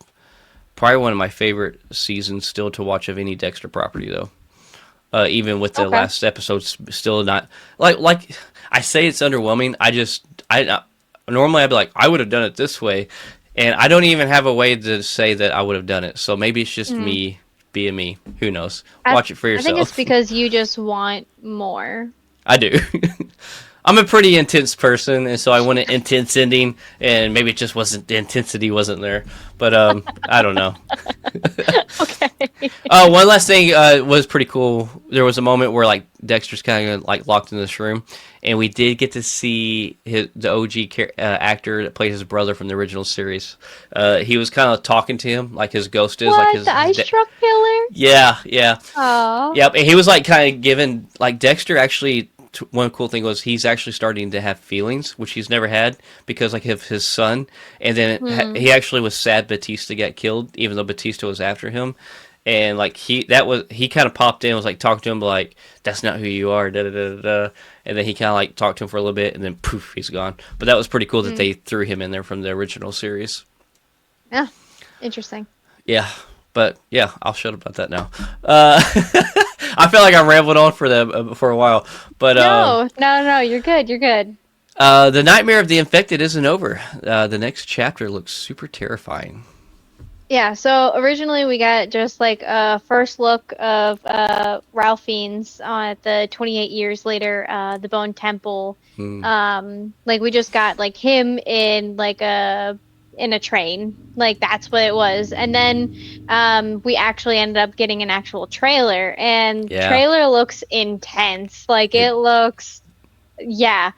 probably one of my favorite seasons still to watch of any Dexter property though. Even with the
Okay.
last episodes still not like I say it's underwhelming. I normally I'd be like I would have done it this way, and I don't even have a way to say that I would have done it. So maybe it's just
Mm.
me being me. Who knows?
I
Watch it for
I think it's
yourself.
because you just want more.
I do. I'm a pretty intense person, and so I want an intense ending, and maybe it just wasn't the intensity wasn't there. But I don't know.
Okay.
One last thing was pretty cool. There was a moment where like Dexter's kind of like locked in this room, and we did get to see the OG actor that played his brother from the original series. He was kind of talking to him like his ghost is, like
What? The ice
his
truck killer?
yeah, yeah,
Oh.
yep. And he was like kind of giving like Dexter actually. One cool thing was he's actually starting to have feelings, which he's never had because like of his son. And then
Hmm.
he actually was sad Batista got killed, even though Batista was after him. And like he kind of popped in, was like talking to him like that's not who you are, da da da da. Da. And then he kind of like talked to him for a little bit, and then poof, he's gone. But that was pretty cool that
Mm.
they threw him in there from the original series.
Yeah. Interesting.
Yeah, but yeah, I'll shut up about that now. I feel like I rambled on for a while, but
No. You're good. You're good.
the nightmare of the infected isn't over. The next chapter looks super terrifying.
Yeah, so originally we got just like a first look of Ralph Fiennes at the 28 years later, the Bone Temple.
Hmm.
Like we just got like him in like a train. Like that's what it was. And then we actually ended up getting an actual trailer, and
Yeah.
trailer looks intense. Like it looks, yeah.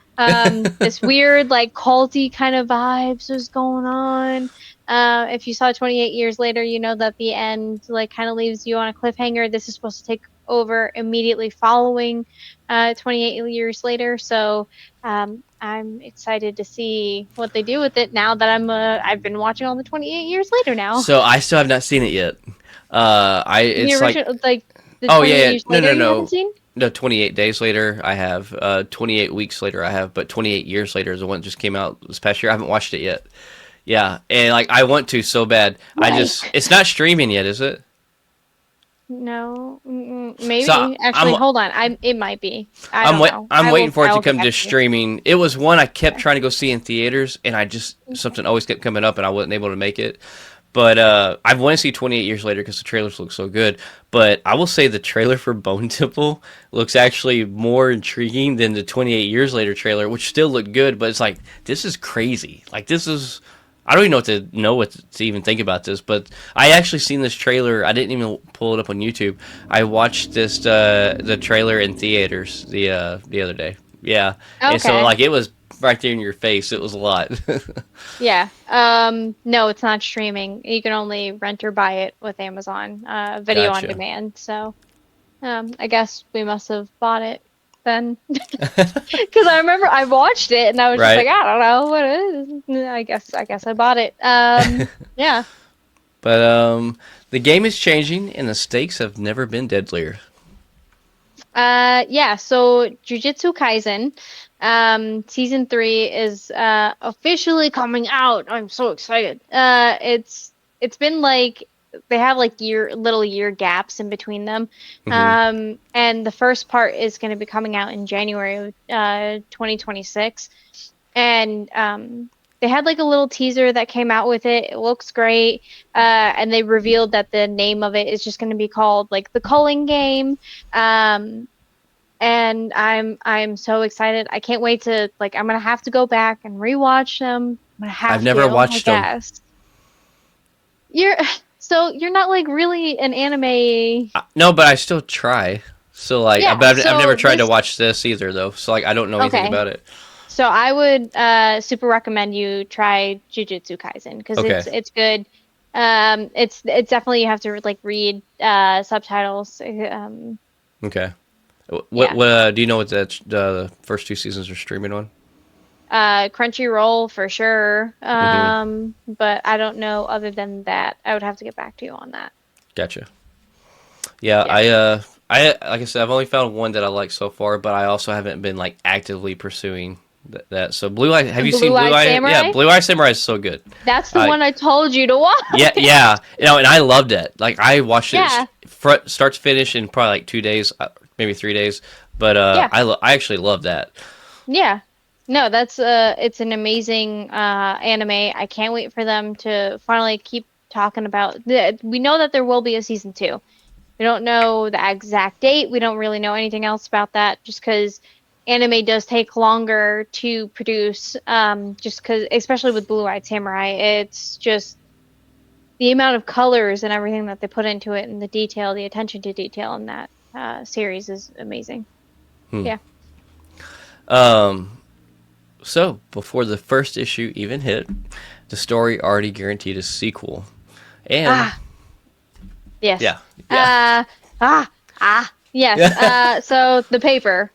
This weird like culty kind of vibes was going on. If you saw 28 years later, you know that the end like kind of leaves you on a cliffhanger. This is supposed to take over immediately following 28 years later. So I'm excited to see what they do with it now that I've been watching all the 28 years later now.
So I still have not seen it yet.
The
It's like
original, like the
oh
28
yeah,
years
no
later,
no
you haven't
no
seen?
no 28 days later I have 28 weeks later I have, but 28 years later is the one that just came out this past year. I haven't watched it yet. Yeah, and like I want to so bad.
Why?
It's not streaming yet, is it?
No, maybe.
So
Actually, hold on. It might be. I don't know.
I'm waiting for it
I
to
will get
come
back
to
to you.
streaming. It was one I kept trying to go see in theaters, and something always kept coming up, and I wasn't able to make it. But I want to see 28 years later because the trailers look so good. But I will say the trailer for Bone Temple looks actually more intriguing than the 28 years later trailer, which still looked good. But it's like this is crazy. Like this is. I don't even know what to even think about this, but I actually seen this trailer. I didn't even pull it up on YouTube. I watched the trailer in theaters the other day. Yeah, and so
Okay.
like it was right there in your face. It was a lot.
Yeah. No, it's not streaming. You can only rent or buy it with Amazon, video on
Gotcha.
demand. So, I guess we must have bought it then. Because I remember I watched it and I was just
Right.
like, I don't know what it is. I guess I bought it. Yeah.
But the game is changing, and the stakes have never been deadlier.
Yeah, so Jujutsu Kaisen, season 3 is officially coming out. I'm so excited. It's been like they have like little year gaps in between them.
Hmm.
And the first part is going to be coming out in January of 2026. And they had like a little teaser that came out with it. It looks great. And they revealed that the name of it is just going to be called like the Culling Game. And I'm so excited. I can't wait to like. I'm gonna have to go back and rewatch them. I'm gonna
I've
have
never
to. I
watched them.
guess you're you're not like really an anime.
No, but I still try. So like,
Yeah.
but I've never
So
tried to
this
watch this either though. So like, I don't know anything
okay.
about it.
So I would super recommend you try Jujutsu Kaisen because
Okay.
it's good. It's definitely you have to like read subtitles.
Okay.
Yeah.
What do you know what the first 2 seasons are streaming on?
Crunchyroll for sure.
Mm-hmm.
But I don't know other than that. I would have to get back to you on that.
Gotcha. Yeah,
Yeah.
I like I said, I've only found one that I like so far, but I also haven't been like actively pursuing that. So Blue Eye, have you seen
Blue
Blue
Eye
Eye? Yeah,
Samurai?
Blue Eye Samurai is so good.
That's the
I
one I told you to watch.
Yeah, yeah, and I loved it. Like I watched it
Yeah.
start to finish in probably like 2 days, maybe 3 days. But
Yeah.
I actually love that.
Yeah. No, that's it's an amazing anime. I can't wait for them to finally keep talking about we know that there will be a season 2. We don't know the exact date. We don't really know anything else about that just because anime does take longer to produce just because especially with Blue-Eyed Samurai, it's just the amount of colors and everything that they put into it and the detail, the attention to detail in that series is amazing.
Hmm.
Yeah.
So before the first issue even hit, the story already guaranteed a sequel, and
Ah, yes.
yeah, yeah,
Yes.
yeah.
So the paper.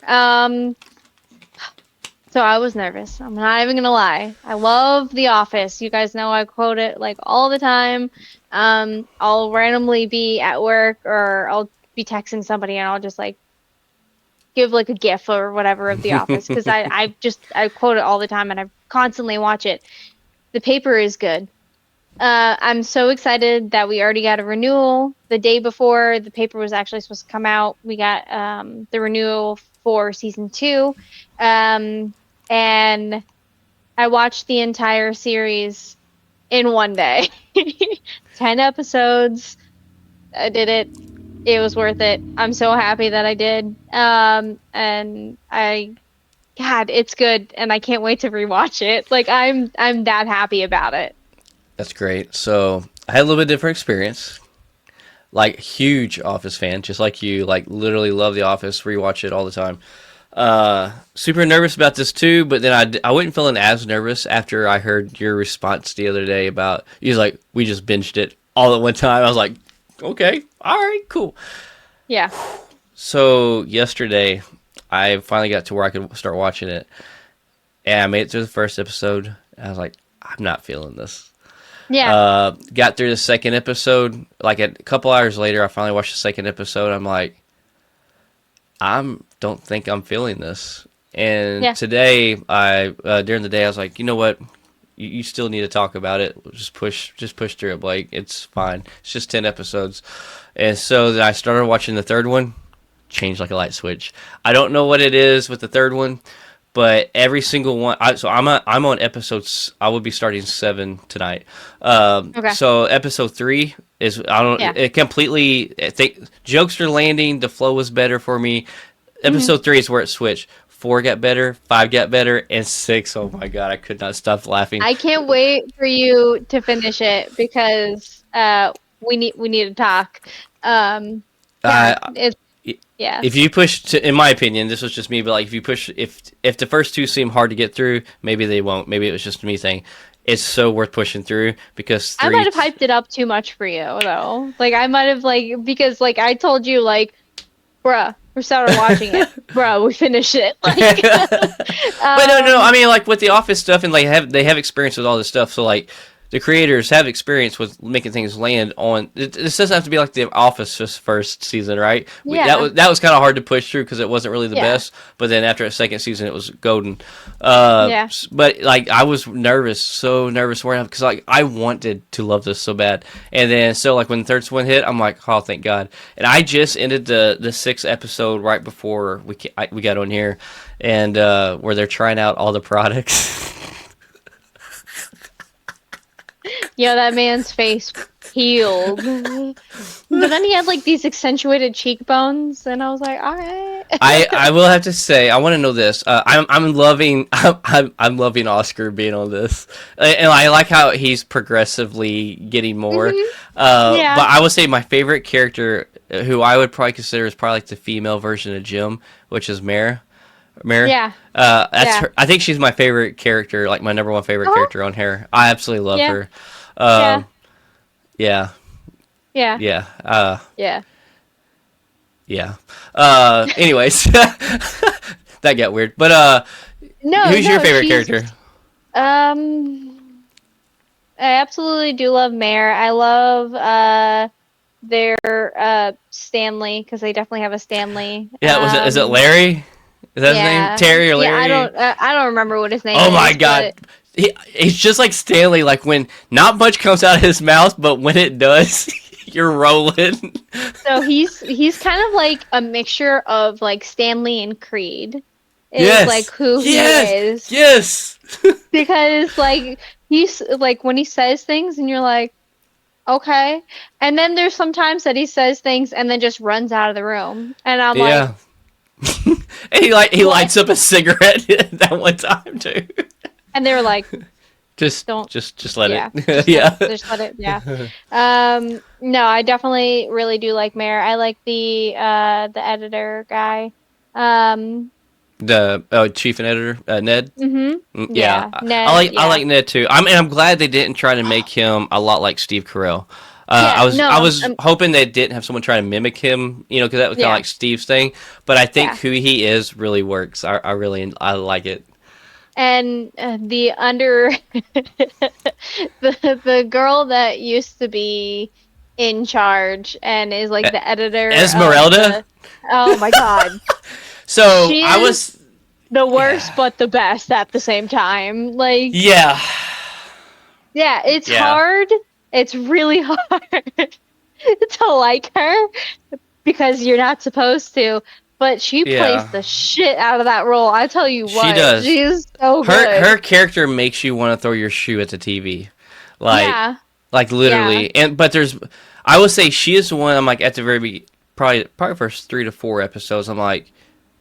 So I was nervous. I'm not even gonna lie. I love The Office. You guys know I quote it like all the time. I'll randomly be at work or I'll be texting somebody and I'll just like give like a GIF or whatever of The Office because I quote it all the time and I constantly watch it. The paper is good. I'm so excited that we already got a renewal. The day before the paper was actually supposed to come out, we got the renewal for season 2. And I watched the entire series in one day. 10 episodes. I did it. It was worth it. I'm so happy that I did. And God, it's good, and I can't wait to rewatch it. Like I'm that happy about it.
That's great. So I had a little bit different experience. Like huge Office fan, just like you. Like literally love The Office. Rewatch it all the time. Super nervous about this too, but then I wasn't feeling as nervous after I heard your response the other day about you was like we just binged it all at one time. I was like, okay, all right, cool.
Yeah.
So yesterday I finally got to where I could start watching it, and I made it through the first episode. And I was like, I'm not feeling this.
Yeah.
Got through the second episode. Like a couple hours later, I finally watched the second episode. I'm like, don't think I'm feeling this. And
Yeah.
today, I during the day, I was like, you know what? You still need to talk about it. Just push through it, Blake. It's fine. It's just 10 episodes. And so then I started watching the third one. Changed like a light switch. I don't know what it is with the third one, but every single one. I'm on episodes. I will be starting 7 tonight.
Okay.
So episode 3 is I don't.
Yeah.
It completely. I think jokes are landing. The flow was better for me.
Mm-hmm.
Episode 3 is where it switched. 4 got better, 5 got better, and 6. Oh my god, I could not stop laughing.
I can't wait for you to finish it because we need to talk. It's yeah.
If you push to, in my opinion, this was just me, but like if you push, if the first 2 seem hard to get through, maybe they won't. Maybe it was just me thing. It's so worth pushing through because
I might have hyped it up too much for you though. Like I might have like because like I told you like, bruh, we started watching it, bruh, we finished it. Like,
but no. I mean, like with the Office stuff, and like they have experience with all this stuff. So like the creators have experience with making things land on. This doesn't have to be like the Office's first season, right?
Yeah.
That was kind of hard to push through because it wasn't really the
Yeah.
best. But then after a second season, it was golden.
Yeah.
But like I was nervous, so nervous because like I wanted to love this so bad, and then so like when the third one hit, I'm like, oh thank God. And I just ended the 6th episode right before we got on here, and where they're trying out all the products.
that man's face peeled. But then he had like these accentuated cheekbones, and I was like, all right.
I will have to say, I want to know this. I'm loving I'm loving Oscar being on this, and I like how he's progressively getting more.
Yeah.
But I would say my favorite character, who I would probably consider is probably like the female version of Jim, which is Mare.
Yeah.
That's her. I think she's my favorite character, like my number one favorite character on here. I absolutely love her. Yeah.
Yeah.
Yeah.
Yeah.
Yeah. Anyways, that got weird. But who's your favorite character?
I absolutely do love Mare. I love their Stanley, because they definitely have a Stanley.
Yeah, is it Larry? Is that his name? Terry or Larry?
Yeah, I don't remember what his name is.
Oh my god. He's just like Stanley, like when not much comes out of his mouth, but when it does, you're rolling.
So he's kind of like a mixture of like Stanley and Creed.
Yes.
Like who he is.
Yes.
Because like he's like when he says things and you're like, okay. And then there's sometimes that he says things and then just runs out of the room. And I'm like,
and he lights up a cigarette that one time too.
And they were like,
just let it.
Just let it. Yeah. No, I definitely really do like Mare. I like the editor guy.
The chief and editor, Ned.
Mm-hmm.
Yeah.
Ned,
I like Ned too. I'm glad they didn't try to make him a lot like Steve Carell. I was hoping they didn't have someone try to mimic him, because that was kind of like Steve's thing. But I think who he is really works. I like it.
And the the girl that used to be in charge and is like the editor,
Esmeralda.
Oh my god!
So I was
the worst, but the best at the same time. Like it's hard. It's really hard to like her because you're not supposed to. But she plays the shit out of that role. I tell you what.
She does.
She's so good.
Her character makes you want to throw your shoe at the TV. Like literally. But I would say she is the one, I'm like at the very probably first 3 to 4 episodes, I'm like,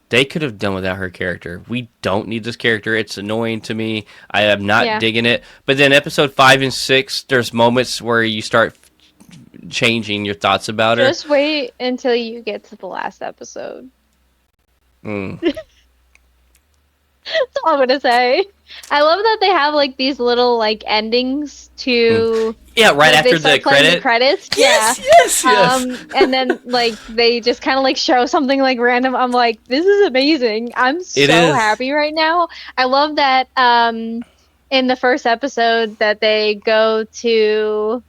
they could have done without her character. We don't need this character. It's annoying to me. I am not digging it. But then episode 5 and 6, there's moments where you start changing your thoughts about her.
Just wait until you get to the last episode. That's all I'm gonna say. I love that they have like these little like endings to
right after the
credits.
Yes.
And then like they just kind of like show something like random. I'm like, this is amazing. I'm so happy right now. I love that in the first episode that they go to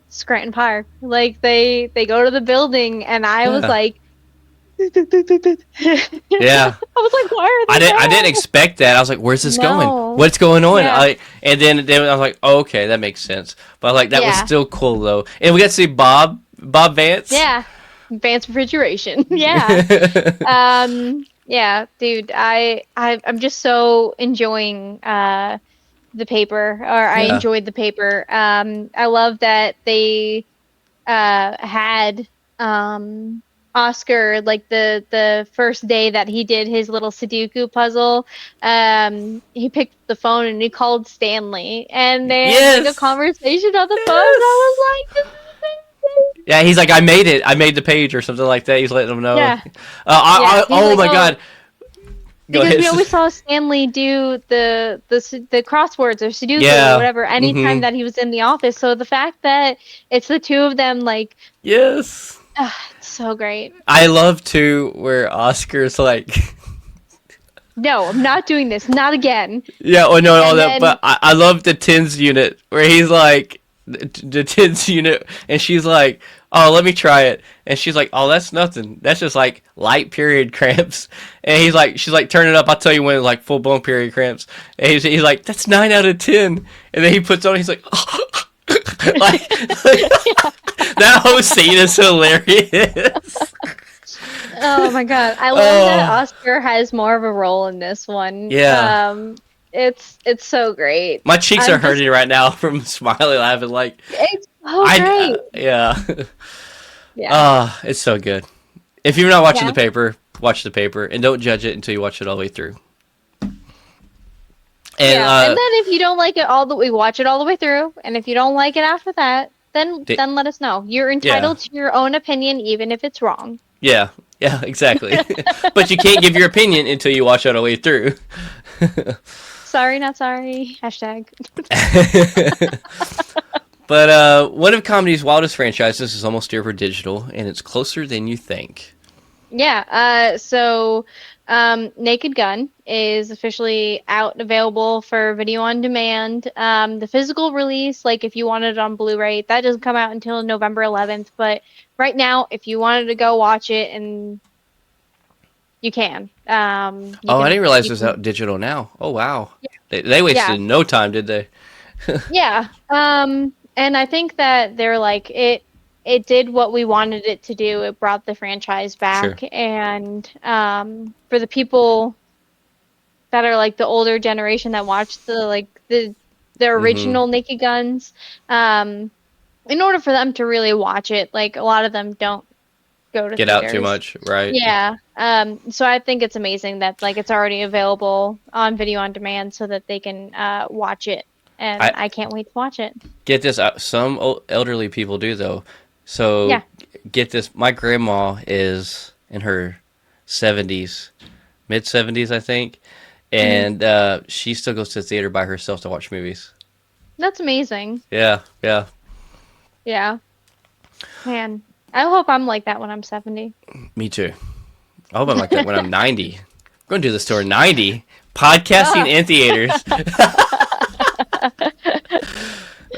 Scranton Park. Like they go to the building and I was like,
yeah.
I was like, why are they
I didn't expect that. I was like, where's this going? What's going on?
Yeah.
And then I was like, oh, okay, that makes sense. But like that was still cool though. And we got to see Bob Vance.
Yeah. Vance Refrigeration. Yeah. Dude, I'm just so enjoying the paper, or I enjoyed the paper. I love that they had Oscar, like the first day that he did his little Sudoku puzzle, he picked up the phone and he called Stanley, and they had like a conversation on the phone. And I was like, this is amazing.
Yeah, he's like, I made it. I made the page or something like that. He's letting them know.
Yeah.
Oh my god.
Because we always saw Stanley do the crosswords or Sudoku or whatever anytime that he was in the office. So the fact that it's the two of them, like,
yes.
It's so great.
I love too where Oscar's like,
no, I'm not doing this, not again.
Yeah, but I love the tens unit where he's like, the tens unit, and she's like, oh, let me try it, and she's like, oh, that's nothing, that's just like light period cramps, and she's like, turn it up, I'll tell you when it's like full blown period cramps, and he's like, that's 9 out of 10, and then he puts on, he's like, oh. like that whole scene is hilarious.
Oh my god, I love that Oscar has more of a role in this one.
Yeah.
It's so great.
My cheeks
I'm
are
just
hurting right now from smiling, laughing. Like,
it's so great.
yeah.
Yeah.
It's so good. If you're not watching
Yeah.
the paper, watch the paper, and don't judge it until you watch it all the way through. And
Yeah. And then if you don't like it all the we watch it all the way through, and if you don't like it after that, then let us know. You're
yeah,
entitled to your own opinion even if it's wrong.
yeah, yeah, exactly. But you can't give your opinion until you watch it all the way through.
Sorry, not sorry. Hashtag.
But one of comedy's wildest franchises is almost here for digital, and it's closer than you think.
Yeah. So Naked Gun is officially out and available for video on demand. The physical release, like if you wanted it on Blu-ray, that doesn't come out until November 11th. But right now, if you wanted to go watch it, and you can,
Oh, I didn't realize
you
it was
can,
out digital now. Oh, wow. They
yeah,
wasted no time, did they?
yeah. And I think that they're like it did what we wanted it to do. It brought the franchise
Sure.
back, and for the people that are like the older generation that watched the
Mm-hmm.
original Naked Guns, in order for them to really watch it, like a lot of them don't go to
Get out too
theaters.
much, right?
Yeah. So I think it's amazing that like it's already available on video on demand so that they can watch it, and
I
I can't wait to watch it.
get this. Some elderly people do though. So
Yeah.
get this. My grandma is in her 70s, mid 70s, I think,
Hmm.
and she still goes to the theater by herself to watch movies.
That's amazing.
Yeah, yeah.
Yeah. Man, I hope I'm like that when I'm 70.
Me too. I hope I'm like that when I'm 90. I'm going to do this to her 90. Podcasting
Ah.
and theaters.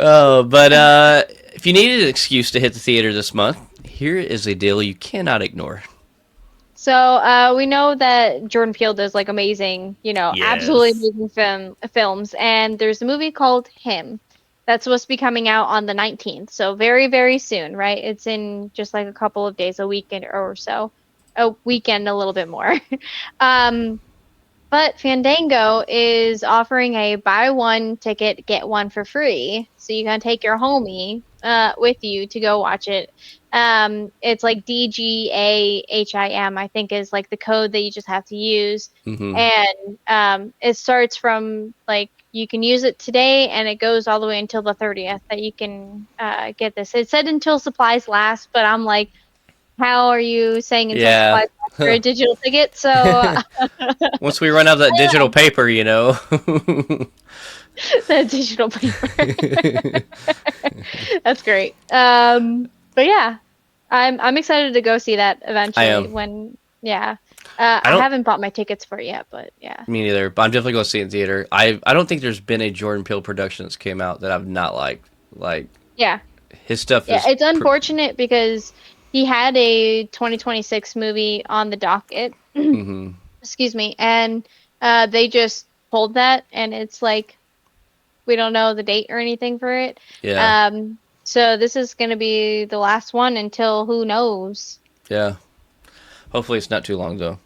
Oh, but if you needed an excuse to hit the theater this month, here is a deal you cannot ignore.
So we know that Jordan Peele does like amazing, absolutely
Yes.
amazing films, and there's a movie called Him that's supposed to be coming out on the 19th. So very, very soon, right? It's in just like a couple of days, a weekend or so, a weekend, a little bit more. um, But Fandango is offering a buy one ticket, get one for free. So you can take your homie with you to go watch it. It's like DGAHIM, I think is like the code that you just have to use.
Mm-hmm.
And it starts from like you can use it today and it goes all the way until the 30th that you can get this. It said until supplies last, but I'm like, how are you saying until
Yeah.
supplies last for a digital ticket? So
Once we run out of that digital paper, you know.
the digital paper. That's great. But yeah, I'm excited to go see that
I
eventually.
am.
Yeah.
I
I
don't.
haven't bought my tickets for it yet, but yeah.
Me neither. But I'm definitely going to see it in theater. I don't think there's been a Jordan Peele production that's came out that I've not liked. Like
Yeah.
his stuff
Yeah.
is.
It's unfortunate because he had a 2026 movie on the docket.
Mm-hmm.
Excuse me, and they just pulled that, and it's like we don't know the date or anything for it.
Yeah.
So this is going to be the last one until who knows.
Yeah. Hopefully it's not too long though.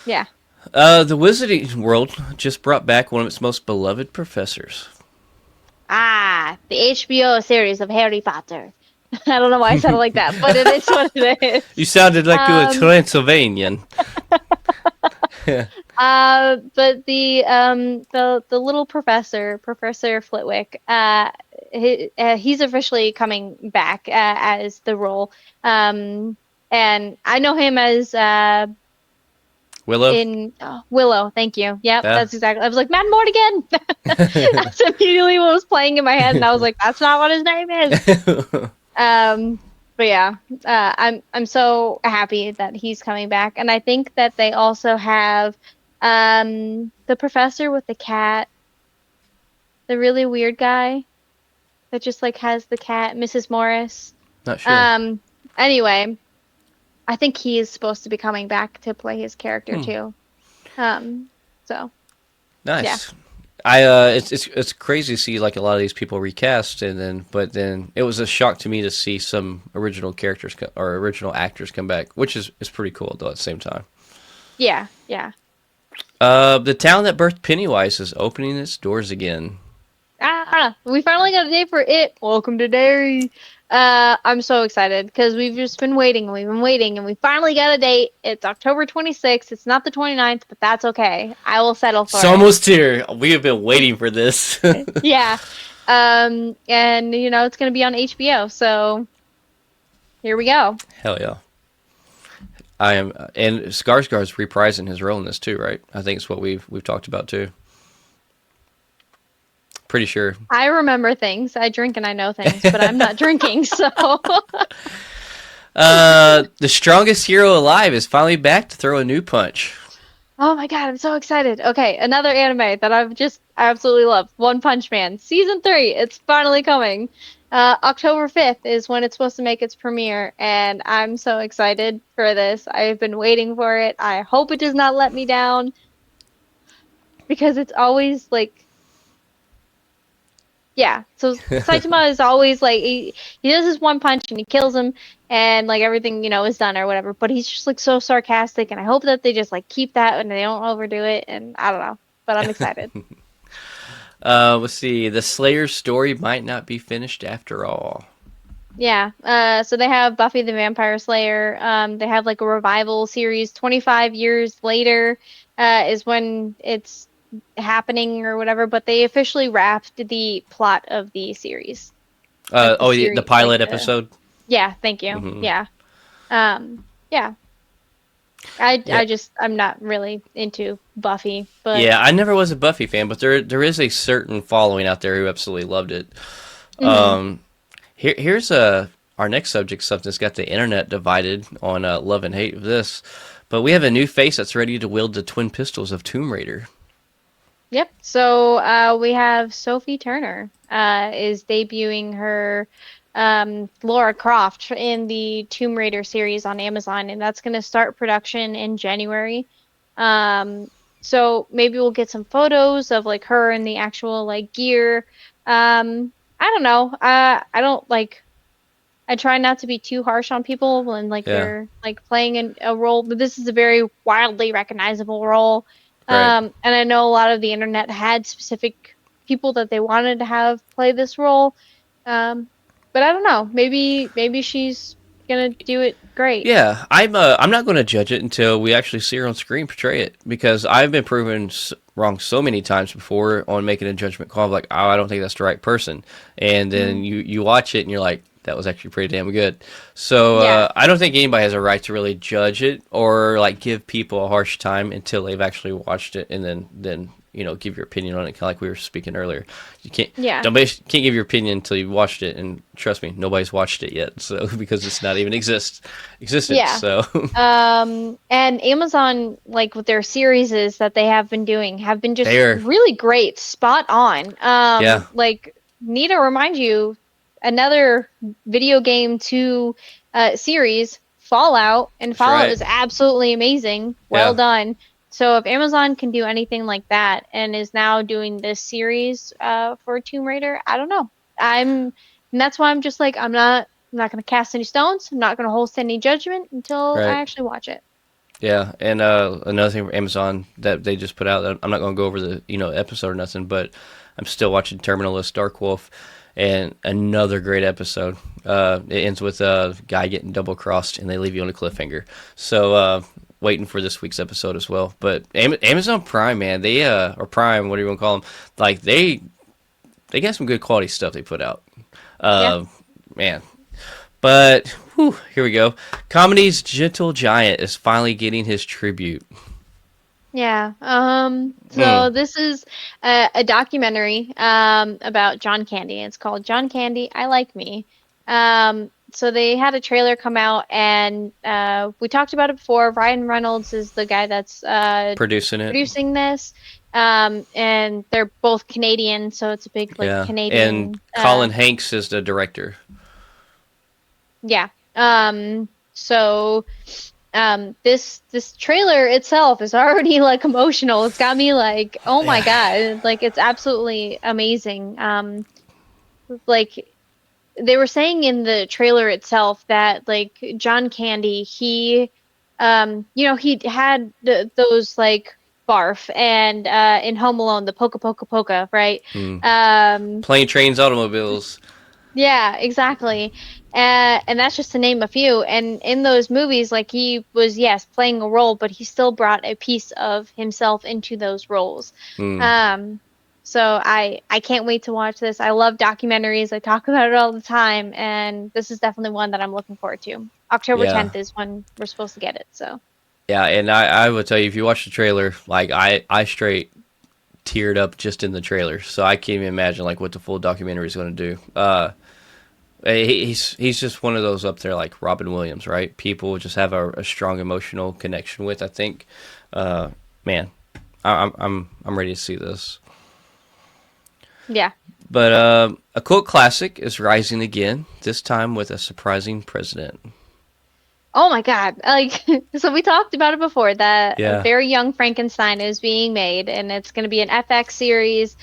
Yeah.
The Wizarding World just brought back one of its most beloved professors.
Ah, the HBO series of Harry Potter. I don't know why I sounded like that, but it is what it is.
You sounded like you were
Um,
Transylvanian.
but the little Professor Flitwick, he's officially coming back as the role. And I know him as
Willow?
in Willow. Thank you. Yep,
Yeah.
that's exactly. I was like, Matt Mortigan. That's immediately what was playing in my head, and I was like, that's not what his name is. But yeah, I'm so happy that he's coming back, and I think that they also have the professor with the cat, the really weird guy that just like has the cat, Mrs. Morris.
Not sure.
Anyway, I think he is supposed to be coming back to play his character too. So
Nice.
yeah.
It's crazy to see like a lot of these people recast, but then it was a shock to me to see some original characters or original actors come back, which is pretty cool though at the same time.
Yeah.
The town that birthed Pennywise is opening its doors again.
We finally got a date for it. Welcome to Derry. I'm so excited because we've just been waiting and we've been waiting and we finally got a date. It's October 26th. It's not the 29th, but that's okay. I will settle for
It's
it.
almost here. We have been waiting for this.
Yeah. And it's gonna be on HBO, so here we go.
Hell yeah. I am, and Skarsgård's reprising his role in this too, right? I think it's what we've talked about too. Pretty sure.
I remember things. I drink and I know things, but I'm not drinking, so.
The strongest hero alive is finally back to throw a new punch.
Oh my god, I'm so excited. Okay, another anime that I absolutely love. One Punch Man. Season 3, it's finally coming. October 5th is when it's supposed to make its premiere, and I'm so excited for this. I've been waiting for it. I hope it does not let me down. Because it's always like, yeah, so Saitama is always like he does his one punch and he kills him and like everything, is done or whatever. But he's just like so sarcastic and I hope that they just like keep that and they don't overdo it and I don't know. But I'm excited.
Let's see. The Slayer's story might not be finished after all.
Yeah. So they have Buffy the Vampire Slayer. They have like a revival series. 25 years later is when it's happening or whatever, but they officially wrapped the plot of the series.
The pilot episode.
Yeah, thank you.
Mm-hmm.
Yeah. Yeah. I'm not really into Buffy, but
yeah, I never was a Buffy fan, but there is a certain following out there who absolutely loved it.
Mm-hmm.
Here's our next subject, something that's got the internet divided on love and hate of this, but we have a new face that's ready to wield the twin pistols of Tomb Raider.
Yep. So we have Sophie Turner is debuting her Lara Croft in the Tomb Raider series on Amazon, and that's going to start production in January. So maybe we'll get some photos of like her and the actual like gear. I don't know. I don't like. I try not to be too harsh on people when like they're like playing a role, but this is a very wildly recognizable role.
Right.
And I know a lot of the internet had specific people that they wanted to have play this role. But I don't know. Maybe she's gonna do it great.
Yeah, I'm not going to judge it until we actually see her on screen portray it, because I've been proven wrong so many times before on making a judgment call of like, oh, I don't think that's the right person, and then you watch it and you're like, that was actually pretty damn good. So I don't think anybody has a right to really judge it or like give people a harsh time until they've actually watched it, and then give your opinion on it, kind of like we were speaking earlier. You can't can't give your opinion until you've watched it, and trust me, nobody's watched it yet. So because it's not even existed.
Yeah.
So
and Amazon, like with their series that they have been doing, have been just really great, spot on. Like need to remind you, another video game 2 series, Fallout, and Fallout is absolutely amazing. Well done. So if Amazon can do anything like that and is now doing this series for Tomb Raider, I don't know. And that's why I'm just like, I'm not going to cast any stones. I'm not going to hold any judgment until I actually watch it.
Yeah, and another thing from Amazon that they just put out, I'm not going to go over the episode or nothing, but I'm still watching Terminalist Dark Wolf, and another great episode. It ends with a guy getting double crossed, and they leave you on a cliffhanger. So waiting for this week's episode as well. But Amazon Prime, man, they or Prime, whatever you want to call them, like they got some good quality stuff they put out. Man. But here we go. Comedy's Gentle Giant is finally getting his tribute.
Yeah. So this is a documentary about John Candy. It's called John Candy, I Like Me. So they had a trailer come out, and we talked about it before. Ryan Reynolds is the guy that's producing this. And they're both Canadian, so it's a big Canadian.
And Colin Hanks is the director.
Yeah. So this trailer itself is already like emotional. It's got me like, oh my God, like it's absolutely amazing. Like they were saying in the trailer itself that like John Candy, he he had those like barf, and in Home Alone, the Poca Poca Poca, right?
Mm.
Um,
Plane, trains, automobiles.
yeah, exactly. And that's just to name a few. And in those movies, like he was, yes, playing a role, but he still brought a piece of himself into those roles.
Mm.
Um, so I can't wait to watch this. I love documentaries. I talk about it all the time, and this is definitely one that I'm looking forward to. October
Yeah.
10th is when we're supposed to get it. So
Yeah, and I would tell you if you watch the trailer, like I straight teared up just in the trailer, so I can't even imagine like what the full documentary is going to do. He's just one of those up there like Robin Williams, right? People just have a strong emotional connection with. I think, man, I'm ready to see this.
yeah.
But a cult classic is rising again, this time with a surprising president.
Oh my God. Like, so we talked about it before that a
Yeah.
very young Frankenstein is being made and it's going to be an FX series.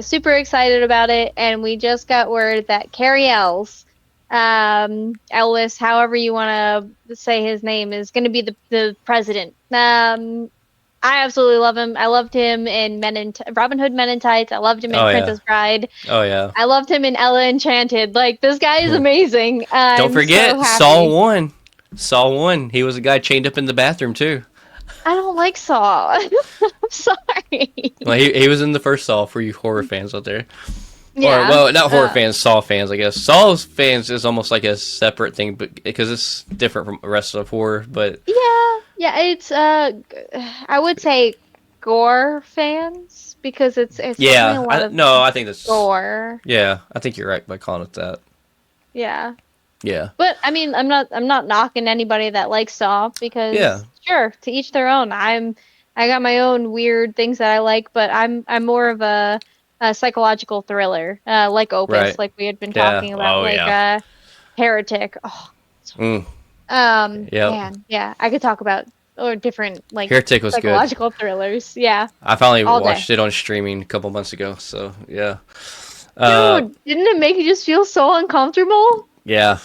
Super excited about it. And we just got word that Carrie Ells, Ellis, however you want to say his name, is going to be the president. I absolutely love him. I loved him in Robin Hood Men in Tights. I loved him in
Oh yeah.
Princess Bride.
Oh yeah.
I loved him in Ella Enchanted. Like, this guy is amazing.
Don't
I'm so
forget Saw
happy.
1. Saw 1. He was a guy chained up in the bathroom too.
I don't like Saw. I'm sorry.
Well, he was in the first Saw for you horror fans out there. Or
Yeah.
well, not horror fans, Saw fans, I guess. Saw's fans is almost like a separate thing, but because it's different from the rest of horror. But
Yeah. Yeah. It's I would say gore fans because it's definitely a
yeah,
lot of
no, I think that's
gore.
yeah. I think you're right by calling it that.
Yeah.
Yeah,
But I mean, I'm not knocking anybody that likes Saw
yeah,
because sure, to each their own. I got my own weird things that I like, but I'm more of a psychological thriller, like Opus,
right.
like we had been
Yeah.
talking about,
Oh
like
yeah.
Heretic. Oh, so
Mm, yep.
man, yeah, I could talk about or different like
Heretic was good.
psychological thrillers. Yeah,
I finally
all day.
watched it on streaming a couple months ago. So yeah.
Dude, didn't it make you just feel so uncomfortable?
Yeah.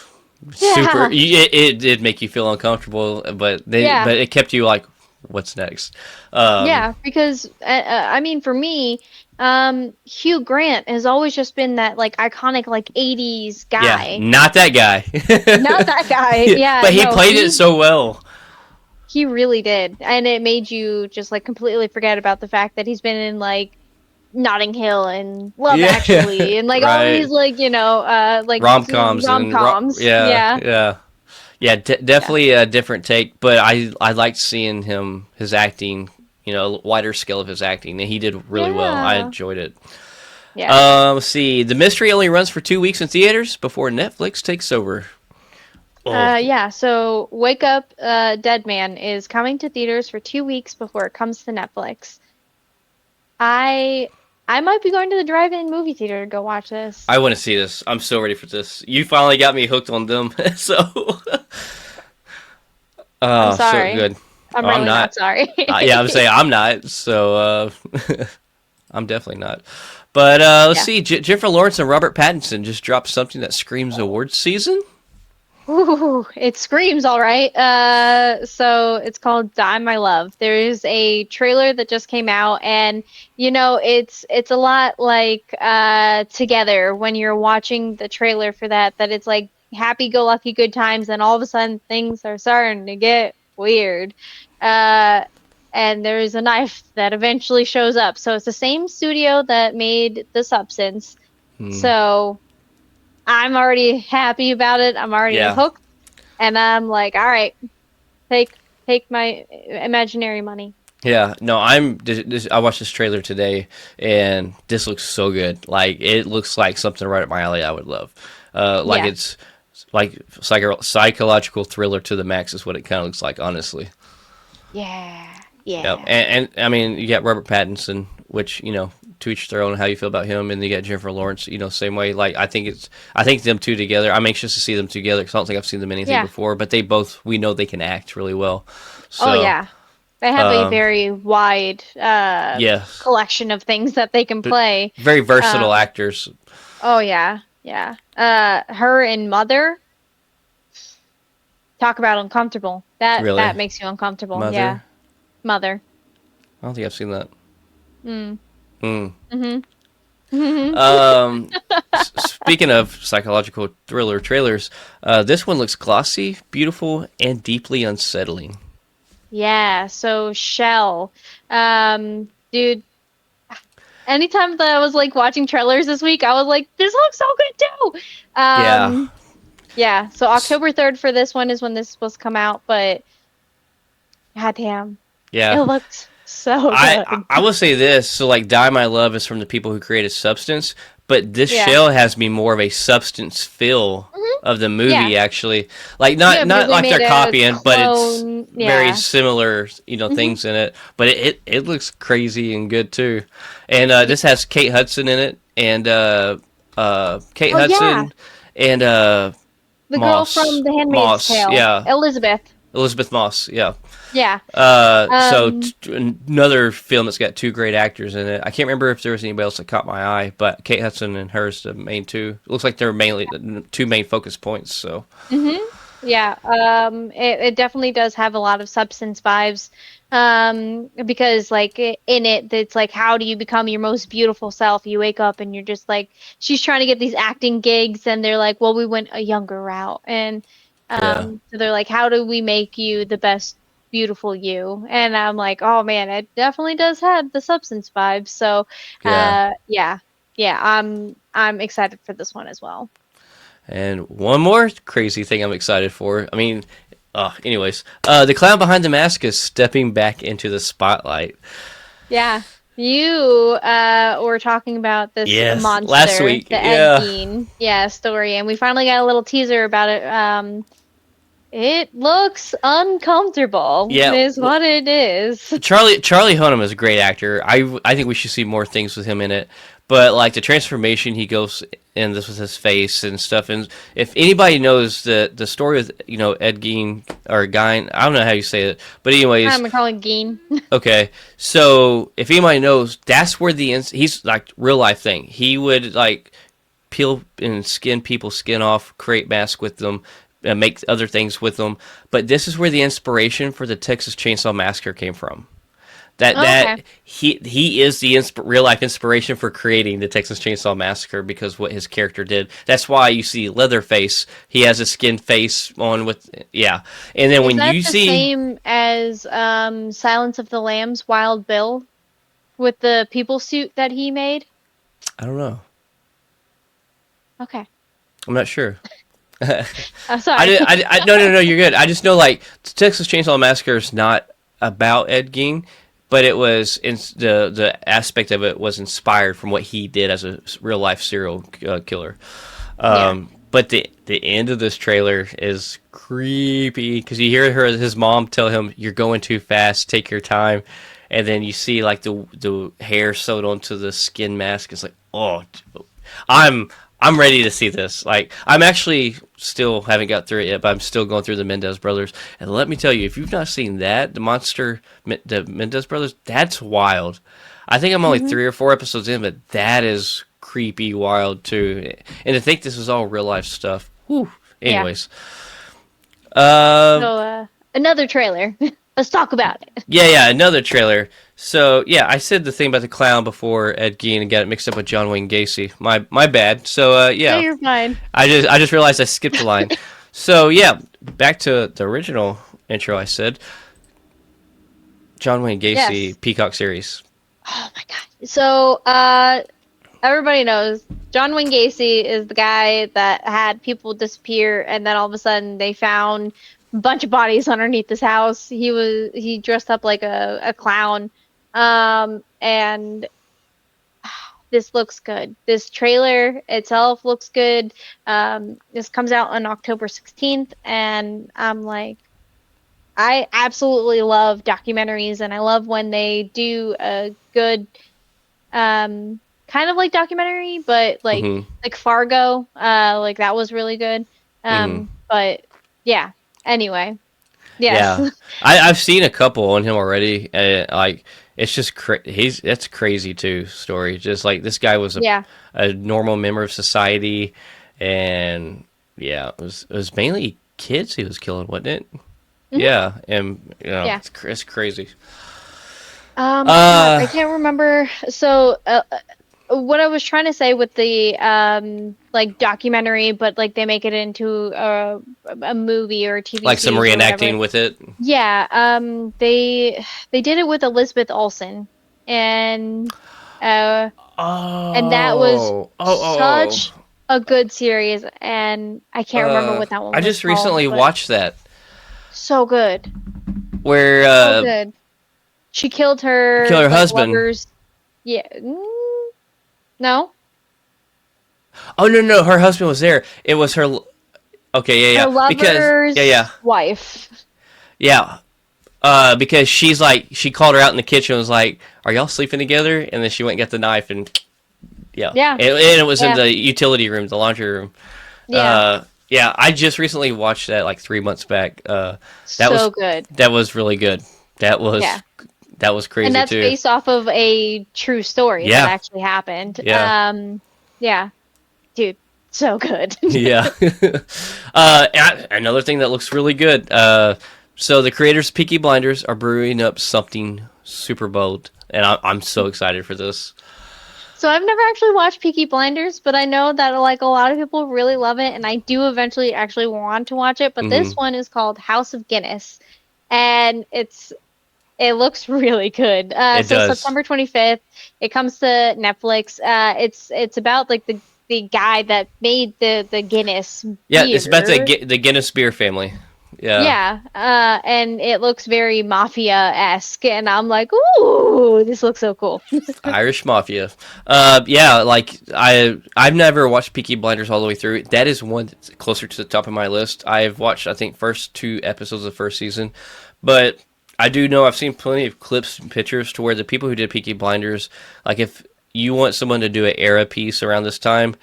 Super.
Yeah,
It did make you feel uncomfortable,
yeah.
but it kept you like, what's next? Um,
Yeah, because I mean, for me, Hugh Grant has always just been that like iconic like '80s
yeah,
guy.
not that guy.
Not that guy. Yeah,
But he
no,
played it so well.
he really did, and it made you just like completely forget about the fact that he's been in like Notting Hill and Love
Yeah,
Actually and like all these
right.
like like
Rom coms
rom
and
coms.
yeah,
Yeah,
yeah, yeah.
yeah,
Definitely a different take, but I liked seeing his acting. Wider scale of his acting, and he did really well. I
yeah,
enjoyed it.
yeah.
Let's see. The mystery only runs for 2 weeks in theaters before Netflix takes over. Oh,
Yeah, so Wake Up, Dead Man is coming to theaters for 2 weeks before it comes to Netflix. I I might be going to the drive-in movie theater to go watch this.
I want to see this. I'm so ready for this. You finally got me hooked on them. So,
I'm
so
sorry.
good.
I'm
Oh, I'm
really not
not.
sorry.
Yeah, I'm saying I'm not. So, I'm definitely not. But let's
Yeah.
see. Jennifer Lawrence and Robert Pattinson just dropped something that screams awards season.
Ooh, it screams all right. So it's called Die My Love. There is a trailer that just came out, and it's a lot like Together when you're watching the trailer for that it's like happy-go-lucky good times, and all of a sudden things are starting to get weird. Uh, and there's a knife that eventually shows up. So it's the same studio that made The Substance.
Hmm.
So I'm already happy about it. I'm already
Yeah.
hooked, and I'm like, all right, take take my imaginary money.
Yeah, no, I watched this trailer today, and this looks so good. Like it looks like something right up my alley. I would love. Like
Yeah,
it's like psychological thriller to the max is what it kind of looks like, honestly.
yeah,
Yeah,
yeah,
and I mean you got Robert Pattinson, which to each their own how you feel about him, and you got Jennifer Lawrence, same way. Like I think them two together. I'm anxious to see them together because I don't think I've seen them in anything
yeah.
before. But we know they can act really well.
Oh
So
yeah, they have a
um,
very wide
yes,
collection of things that they can play.
very versatile
Um,
actors.
oh yeah, yeah. Her and Mother, talk about uncomfortable. That
Really,
makes you uncomfortable. Yeah,
Mother.
Mother.
I don't think I've seen that.
Mm.
Mm.
Mm-hmm.
Speaking of psychological thriller trailers, this one looks glossy, beautiful, and deeply unsettling.
Yeah, so Shell. Dude, anytime that I was like watching trailers this week, I was like, this looks so good too.
Yeah.
Yeah, so October 3rd for this one is when this is supposed to come out, but goddamn,
Yeah.
it looks so
I
good.
I will say this. So like, Die My Love is from the people who created Substance, but this
Yeah.
shell has me more of a Substance feel
Hmm.
of the
Yeah.
movie. Actually, like
Yeah,
not
because they
like
made
they're
a
copying, but it's
clone.
very
Yeah.
similar,
Hmm.
things in it. But it looks crazy and good too. And
Yeah.
this has Kate Hudson in it, and Kate
Oh yeah,
Hudson and
the girl from The Handmaid's
Moss,
Tale,
yeah,
Elizabeth.
Elizabeth Moss, yeah.
Yeah.
So
Um.
another film that's got two great actors in it. I can't remember if there was anybody else that caught my eye, but Kate Hudson and hers the main two. It looks like they're mainly the two main focus points. So
Hmm. Yeah. It definitely does have a lot of substance vibes. Because like in it, it's like, how do you become your most beautiful self? You wake up and you're just like, she's trying to get these acting gigs, and they're like, well, we went a younger route, and
yeah,
so they're like, how do we make you the best beautiful you? And I'm like, oh man, it definitely does have the substance vibes. So,
yeah.
yeah, yeah, I'm excited for this one as well.
And one more crazy thing I'm excited for. I mean, anyways, the clown behind the mask is stepping back into the spotlight.
Yeah. You were talking about this
Yes, last
monster,
week.
the Ed
Yeah,
Gein, yeah, story, and we finally got a little teaser about it. It looks uncomfortable,
yeah.
is what it is.
Charlie Hunnam is a great actor. I think we should see more things with him in it. But like the transformation he goes in this with his face and stuff. And if anybody knows the story with Ed Gein or Gein, I don't know how you say it. But anyways,
I'm calling Gein.
okay. So if anybody knows, that's where he's like real life thing. He would like peel and skin people's skin off, create masks with them, and make other things with them. But this is where the inspiration for the Texas Chainsaw Massacre came from. That
Oh, okay.
that he is the real life inspiration for creating the Texas Chainsaw Massacre because what his character did. That's why you see Leatherface. He has a skin face on with yeah. And then
Is
when
that
you
the
see,
same as Silence of the Lambs, Wild Bill, with the people suit that he made?
I don't know.
Okay.
I'm not sure.
I'm sorry.
No, you're good. I just know like Texas Chainsaw Massacre is not about Ed Gein, but it was the aspect of it was inspired from what he did as a real life serial killer.
Yeah.
But the end of this trailer is creepy because you hear his mom tell him, "You're going too fast. Take your time." And then you see like the hair sewed onto the skin mask. It's like, oh, I'm ready to see this. Like, I'm actually still haven't got through it yet, but I'm still going through the Mendez brothers. And let me tell you, if you've not seen that, the Mendez brothers, that's wild. I think I'm only
Hmm.
3 or 4 episodes in, but that is creepy wild too. And to think this is all real life stuff. Whew.
Yeah.
Anyways, uh,
So, another trailer. Let's talk about it.
yeah, another trailer. So yeah, I said the thing about the clown before Ed Gein and got it mixed up with John Wayne Gacy. My bad. So
No,
yeah,
you're fine.
I just realized I skipped a line. So yeah, back to the original intro. I said John Wayne
Yes.
Gacy Peacock series.
Oh my God. So, everybody knows John Wayne Gacy is the guy that had people disappear, and then all of a sudden they found a bunch of bodies underneath his house. He dressed up like a clown, and this looks good. This trailer itself looks good. This comes out on October 16th, and I'm like, I absolutely love documentaries, and I love when they do a good kind of like documentary, but
Mm-hmm.
like Fargo, like that was really good.
Mm-hmm.
But yeah. Anyway, yes.
Yeah, I've seen a couple on him already. Like it's just he's that's crazy too. Story just like this guy was
Yeah.
a normal member of society, and yeah, it was mainly kids he was killing, wasn't it?
Hmm.
Yeah, and
Yeah.
it's crazy.
God, I
Uh,
can't remember. So, what I was trying to say with the like documentary, but like they make it into a movie or a TV
like some
series or whatever.
reenacting with it.
Yeah, they did it with Elizabeth Olsen, and uh, and that was
Oh,
such a good series, and I can't remember what that
I
one was
just
called,
recently
but
watched that
so good,
where
so good. She killed
kill
her
her
like
husband.
lovers. Yeah, no,
Oh no, her husband was there. It was her. Okay,
her
because
lover's wife.
yeah. Because she's like she called her out in the kitchen and was like, "Are y'all sleeping together?" And then she went and got the knife and yeah,
Yeah,
and it was in
yeah,
the utility room, the laundry room.
yeah.
Yeah, I just recently watched that like 3 months back. That was
So good.
that was really good. That was
Yeah.
that was
And
crazy
that's
too.
based off of a true story that
Yeah,
actually happened.
yeah,
Yeah, dude, so good.
yeah. Another thing that looks really good. So the creators of Peaky Blinders are brewing up something super bold, and I'm so excited for this.
So I've never actually watched Peaky Blinders, but I know that like a lot of people really love it, and I do eventually actually want to watch it. But
Hmm.
this one is called House of Guinness, and it looks really good.
It
So
does.
September 25th, it comes to Netflix. It's about like the guy that made the Guinness
Yeah, it's about
beer.
the Guinness beer family. Yeah,
Yeah, and it looks very mafia-esque, and I'm like, ooh, this looks so cool.
Irish Mafia. Yeah, like I've never watched Peaky Blinders all the way through. That is one that's closer to the top of my list. I've watched I think first 2 episodes of the first season, but I do know I've seen plenty of clips and pictures to where the people who did Peaky Blinders, like if you want someone to do an era piece around this time,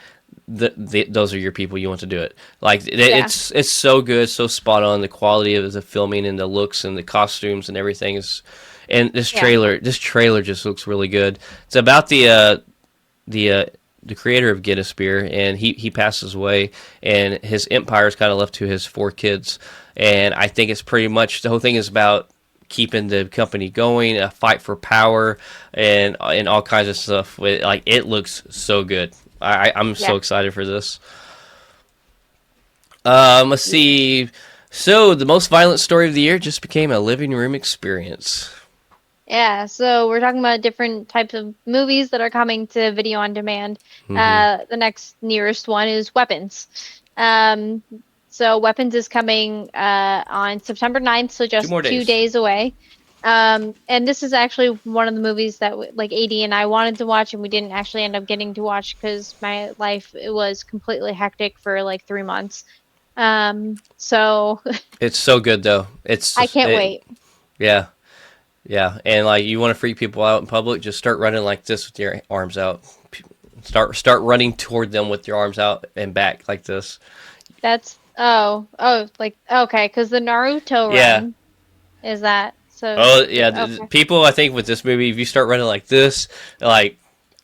those are your people you want to do it. Like
Yeah,
it's so good, so spot on. The quality of the filming and the looks and the costumes and everything is. And
yeah,
this trailer just looks really good. It's about the the creator of Guinness beer, and he passes away, and his empire is kind of left to his 4 kids. And I think it's pretty much the whole thing is about keeping the company going, a fight for power, and all kinds of stuff. Like it looks so good. I'm so
yeah.
excited for this. Let's see. So the most violent story of the year just became a living room experience.
Yeah, so we're talking about different types of movies that are coming to video on demand.
Hmm.
The next nearest one is Weapons. Um, so Weapons is coming on September 9th, so
Two
just
more
two
days.
days away. And this is actually one of the movies that like AD and I wanted to watch, and we didn't actually end up getting to watch because my life it was completely hectic for like 3 months. So
It's so good though.
I can't wait.
Yeah, yeah, and like you want to freak people out in public, just start running like this with your arms out. Start running toward them with your arms out and back like this.
That's like okay, because the Naruto
Yeah.
run is that so
Oh yeah.
okay.
People, I think with this movie, if you start running like this, like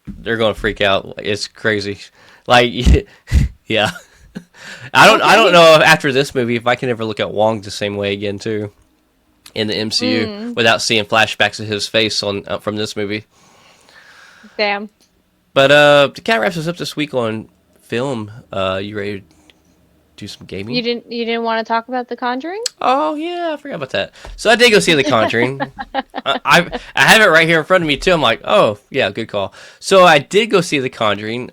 they're gonna freak out. It's crazy. Like yeah. I don't
Okay.
know if after this movie if I can ever look at Wong the same way again too in the MCU
Mm,
without seeing flashbacks of his face on from this movie.
damn.
But the cat wraps us up this week on film. You ready to do some gaming?
You didn't want to talk about The Conjuring?
Oh yeah, I forgot about that. So I did go see The Conjuring. I have it right here in front of me too. I'm like, oh yeah, good call. So I did go see The Conjuring.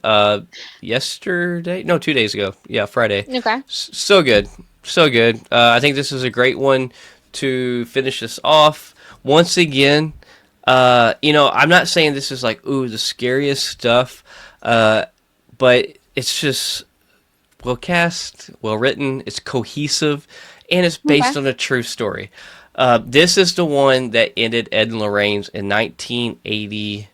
Yesterday? No, 2 days ago. Yeah, Friday.
Okay.
So good, so good. I think this is a great one to finish this off. Once again, I'm not saying this is like ooh the scariest stuff, but it's just well cast, well written, it's cohesive, and it's
Okay.
based on a true story. This is the one that ended Ed and Lorraine's in 1980.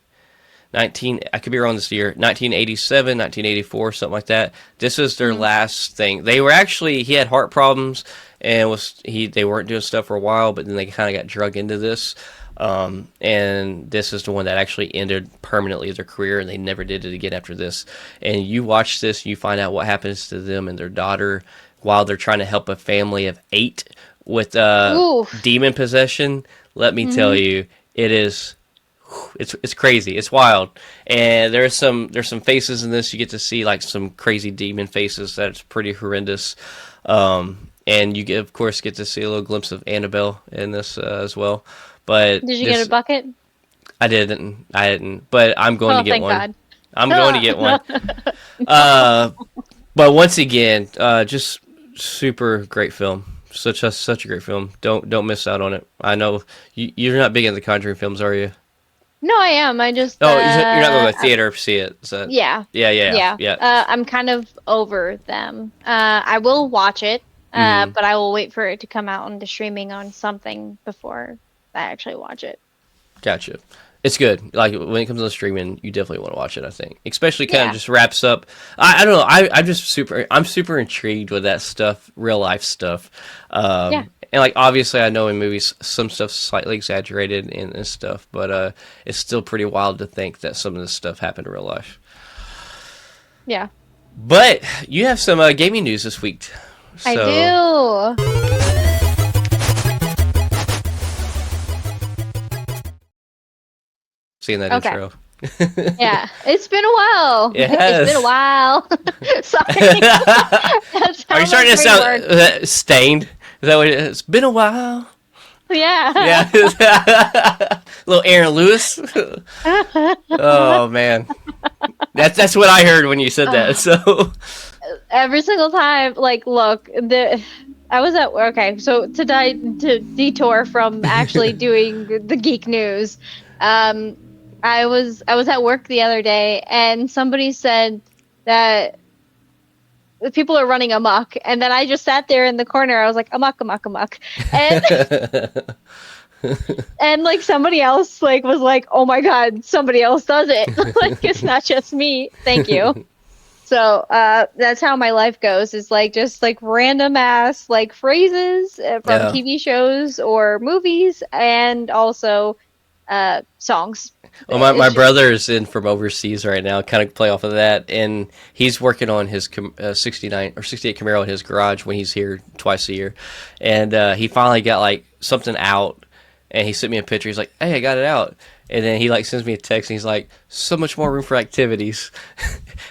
I could be wrong this year, 1987, 1984, something like that. This is their
Mm,
last thing. They were actually, he had heart problems and they weren't doing stuff for a while, but then they kind of got drug into this. And this is the one that actually ended permanently their career, and they never did it again after this. And you watch this, you find out what happens to them and their daughter while they're trying to help a family of 8 with
ooh.
demon possession. Let me tell
Mm-hmm.
you, it is it's crazy. It's wild. And there's some faces in this. You get to see like some crazy demon faces that's pretty horrendous. And you get, of course, get to see a little glimpse of Annabelle in this as well. But
Did you get
this
a bucket?
I didn't. But I'm going
Oh,
to get
thank
one.
God.
I'm going to get one. Uh, but once again, just super great film. Such a great film. Don't miss out on it. I know you're not big into the Conjuring films, are you?
No, I am. I just
Oh, you're not going to the theater to see it. Is that?
yeah.
Yeah.
Yeah. I'm kind of over them. I will watch it,
Hmm.
but I will wait for it to come out on the streaming on something before I actually watch it.
Gotcha. It's good. Like when it comes to streaming, you definitely want to watch it. I think, especially kind of
Yeah.
just wraps up. I don't know. I'm super intrigued with that stuff, real life stuff.
Yeah.
And like obviously, I know in movies some stuff's slightly exaggerated and this stuff, but it's still pretty wild to think that some of this stuff happened in real life.
Yeah.
But you have some gaming news this week,
I
so
do.
seeing that
Okay.
intro.
Yeah. It's been a while. It's been a
Yes.
while. Sorry. That's
Are
how
you
my
starting to
brain
sound
works.
stained? Is that what it is? It's been a while.
Yeah.
Yeah. Little Aaron Lewis. Oh man. That's what I heard when you said that. So
Every single time, like, look, I was at okay, so to detour from actually doing the geek news, um, I was at work the other day and somebody said that the people are running amok, and then I just sat there in the corner. I was like, amok, amok, amok, and and like somebody else like was like, oh my God, somebody else does it. Like it's not just me. Thank you. So that's how my life goes. Is like just like random ass like phrases from
yeah.
TV shows or movies, and also songs.
Well, my
It's just
brother's in from overseas right now. Kind of play off of that, and he's working on his 69 or 68 Camaro in his garage when he's here twice a year, and he finally got like something out, and he sent me a picture. He's like, "Hey, I got it out," and then he like sends me a text, and he's like, "So much more room for activities,"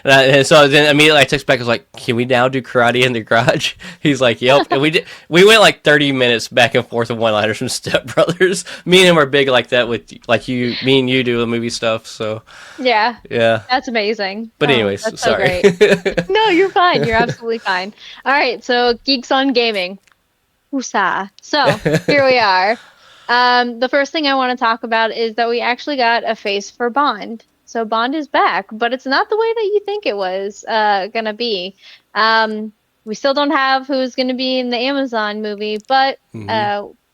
and so then immediately I text back. I was like, "Can we now do karate in the garage?" He's like, "Yep," and we did. We went like 30 minutes back and forth with one-liners from Step Brothers. Me and him are big like that with like me and you do the movie stuff. So
yeah,
yeah.
that's amazing.
But
Oh,
anyways,
that's so
sorry.
great. No, you're fine. You're absolutely fine. All right, so Geeks on Gaming. Woosah. So here we are. The first thing I want to talk about is that we actually got a face for Bond. So Bond is back, but it's not the way that you think it was gonna be. Um, we still don't have who's gonna be in the Amazon movie, but
Hmm.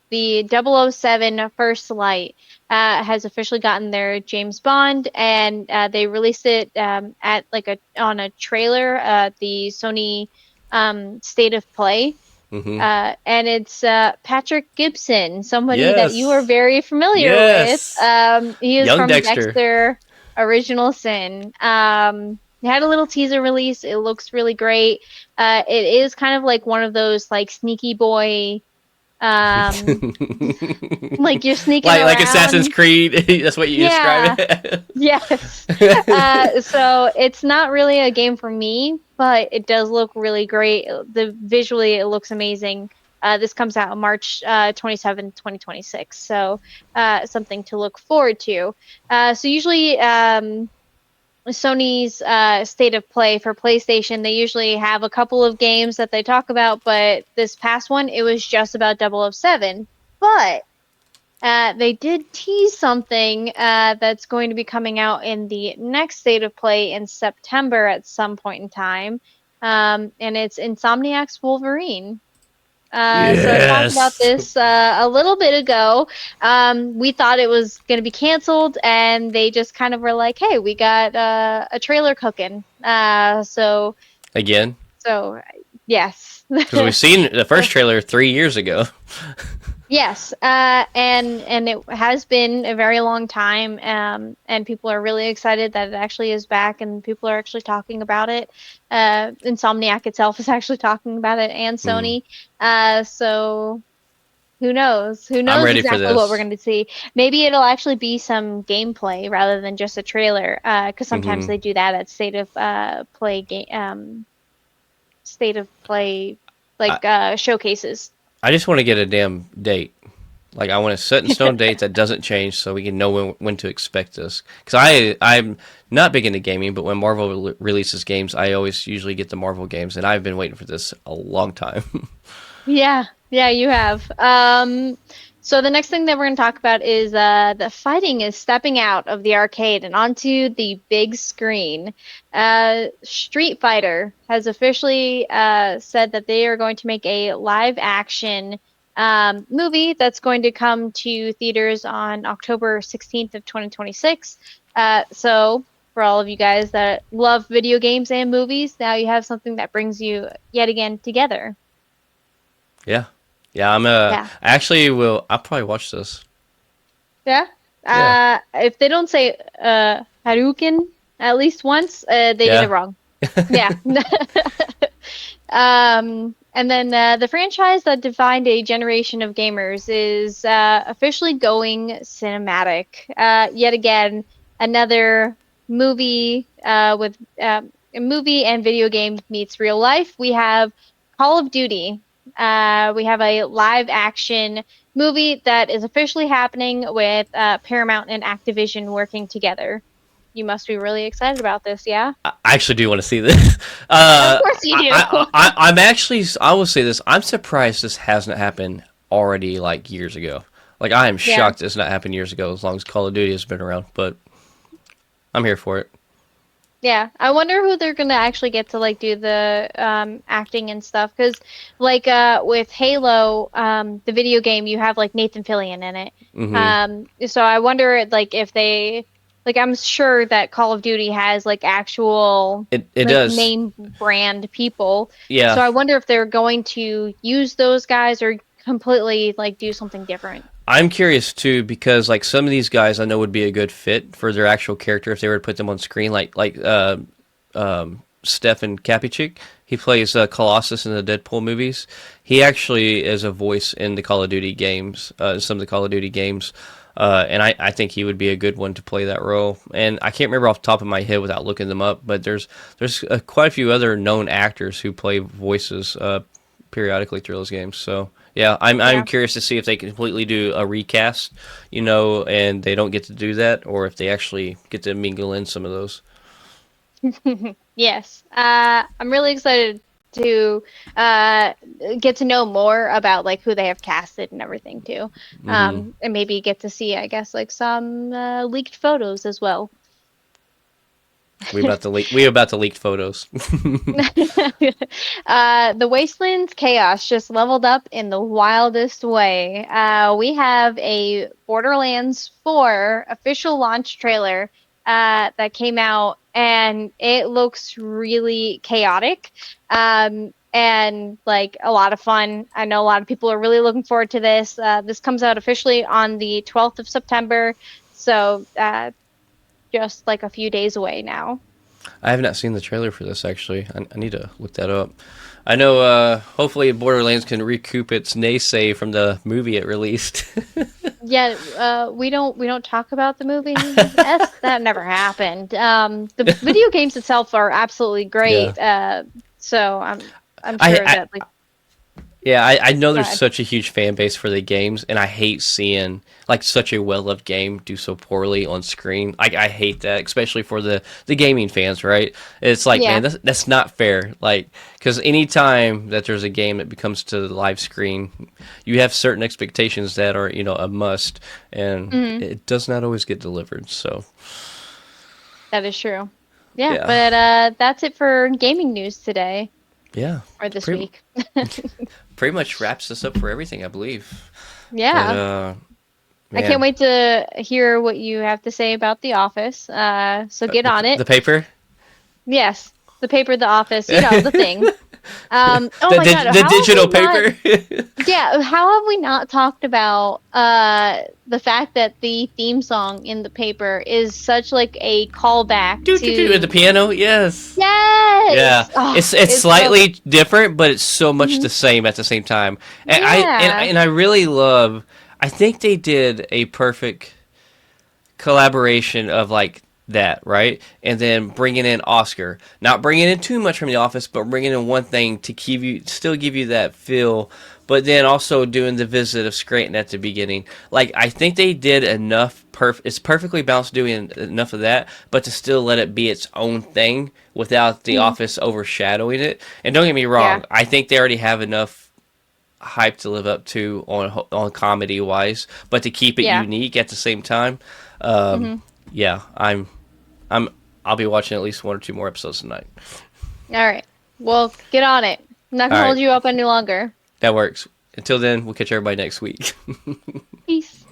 the 007 First Light has officially gotten their James Bond, and they released it at like on a trailer at the Sony State of Play.
Hmm.
And it's Patrick Gibson, somebody that you are
Yes.
very familiar with.
Yes.
He is
Young
from
Dexter.
Dexter Original Sin. They had a little teaser release. It looks really great. It is kind of like one of those like sneaky boy, um, like you're sneaking
Like Assassin's
around.
Creed. That's what you describe
Yeah,
it.
yes. So it's not really a game for me, but it does look really great. Visually, it looks amazing. This comes out on March 27th, 2026. So something to look forward to. So usually Sony's State of Play for PlayStation, they usually have a couple of games that they talk about, but this past one, it was just about 007. But they did tease something that's going to be coming out in the next State of Play in September at some point in time. And it's Insomniac's Wolverine. So I talked about
Yes.
this a little bit ago. We thought it was going to be canceled, and they just kind of were like, "Hey, we got a trailer cooking."
Again,
So yes.
because we've seen the first trailer 3 years ago.
Yes, and it has been a very long time, and people are really excited that it actually is back, and people are actually talking about it. Insomniac itself is actually talking about it, and
Mm.
Sony. So Who knows? Who
I'm
knows
ready for
exactly what we're
this.
going to see? Maybe it'll actually be some gameplay rather than just a trailer. Because sometimes
Hmm.
they do that at state of play game, state of play,
I,
like showcases.
I just want to get a damn date. Like I want a set in stone date that doesn't change, so we can know when to expect this. Because I'm not big into gaming, but when Marvel releases games, I always usually get the Marvel games, and I've been waiting for this a long time.
Yeah, yeah, you have. So the next thing that we're going to talk about is the fighting is stepping out of the arcade and onto the big screen. Street Fighter has officially said that they are going to make a live action movie that's going to come to theaters on October 16th of 2026. So for all of you guys that love video games and movies, now you have something that brings you yet again together.
Yeah, yeah.
Yeah.
I actually will. I'll probably watch this.
Yeah.
Yeah,
If they don't say Hadouken at least once, they did it
yeah.
wrong. Yeah. And then the franchise that defined a generation of gamers is officially going cinematic. Yet again, another movie with a movie and video game meets real life. We have Call of Duty. We have a live action movie that is officially happening with Paramount and Activision working together. You must be really excited about this, yeah?
I actually do want to see this.
Of course you do.
I'm actually. I will say this. I'm surprised this hasn't happened already, like years ago. Like I am
Yeah.
shocked it's not happened years ago. As long as Call of Duty has been around, but I'm here for it.
Yeah, I wonder who they're gonna actually get to like do the acting and stuff. Because like with Halo, the video game, you have like Nathan Fillion in it.
Hmm.
So I wonder like if they like I'm sure that Call of Duty has like actual
It
like
does.
name brand people.
Yeah,
So I wonder if they're going to use those guys or completely like do something different.
I'm curious too because like some of these guys I know would be a good fit for their actual character if they were to put them on screen. Stefan Kapichik. He plays Colossus in the Deadpool movies. He actually is a voice in the Call of Duty games, some of the Call of Duty games. And I think he would be a good one to play that role. And I can't remember off the top of my head without looking them up, but there's quite a few other known actors who play voices periodically through those games. So yeah, I'm
Yeah.
curious to see if they completely do a recast, and they don't get to do that, or if they actually get to mingle in some of those.
Yes. I'm really excited to uh, get to know more about like who they have casted and everything too.
Hmm.
And maybe get to see, I guess, like some leaked photos as well.
We about to leak. We about to leak photos.
The Wasteland's chaos just leveled up in the wildest way. We have a Borderlands 4 official launch trailer that came out, and it looks really chaotic and like a lot of fun. I know a lot of people are really looking forward to this. This comes out officially on the 12th of September, so just like a few days away now.
I have not seen the trailer for this actually. I need to look that up. I know. Hopefully, Borderlands can recoup its naysay from the movie it released.
Yeah, we don't talk about the movie. That never happened. The video games itself are absolutely
Yeah.
great. So I'm
I,
sure
I
that like
Yeah, I know there's
God.
such a huge fan base for the games, and I hate seeing like such a well-loved game do so poorly on screen. I hate that, especially for the gaming fans, right? It's like, man,
Yeah.
that's not fair. Like, because anytime that there's a game that becomes to the live screen, you have certain expectations that are a must, and
Hmm.
it does not always get delivered. So,
That is true. Yeah,
yeah,
but that's it for gaming news today
yeah,
or this
pretty
week.
pretty much wraps this up for everything, I believe. But
Yeah. I can't
man,
wait to hear what you have to say about The Office. So get on it.
the paper.
Yes, the paper, The Office, the thing. Oh my God,
The
how have
digital
we not?
paper.
Yeah, how have we not talked about the fact that the theme song in the paper is such like a callback
Do do do at the
to
piano. Yes.
yes,
Yeah,
Oh,
it's
it's
slightly different, but it's so much the same at the same time. And
Yeah.
I really love. I think they did a perfect collaboration of like that, right? And then bringing in Oscar, not bringing in too much from The Office, but bringing in one thing to keep you still give you that feel, but then also doing the visit of Scranton at the beginning. Like I think they did enough. It's perfectly balanced doing enough of that, but to still let it be its own thing without The
Mhm.
Office overshadowing it. And don't get me
Yeah.
wrong, I think they already have enough hype to live up to on comedy wise, but to keep it
Yeah.
unique at the same time. Um,
Mhm.
yeah, I'm I'll be watching at least one or two more episodes tonight.
All right. Well, get on it. I'm not
All
gonna
right,
hold you up any longer.
that works. Until then, we'll catch everybody next week.
Peace.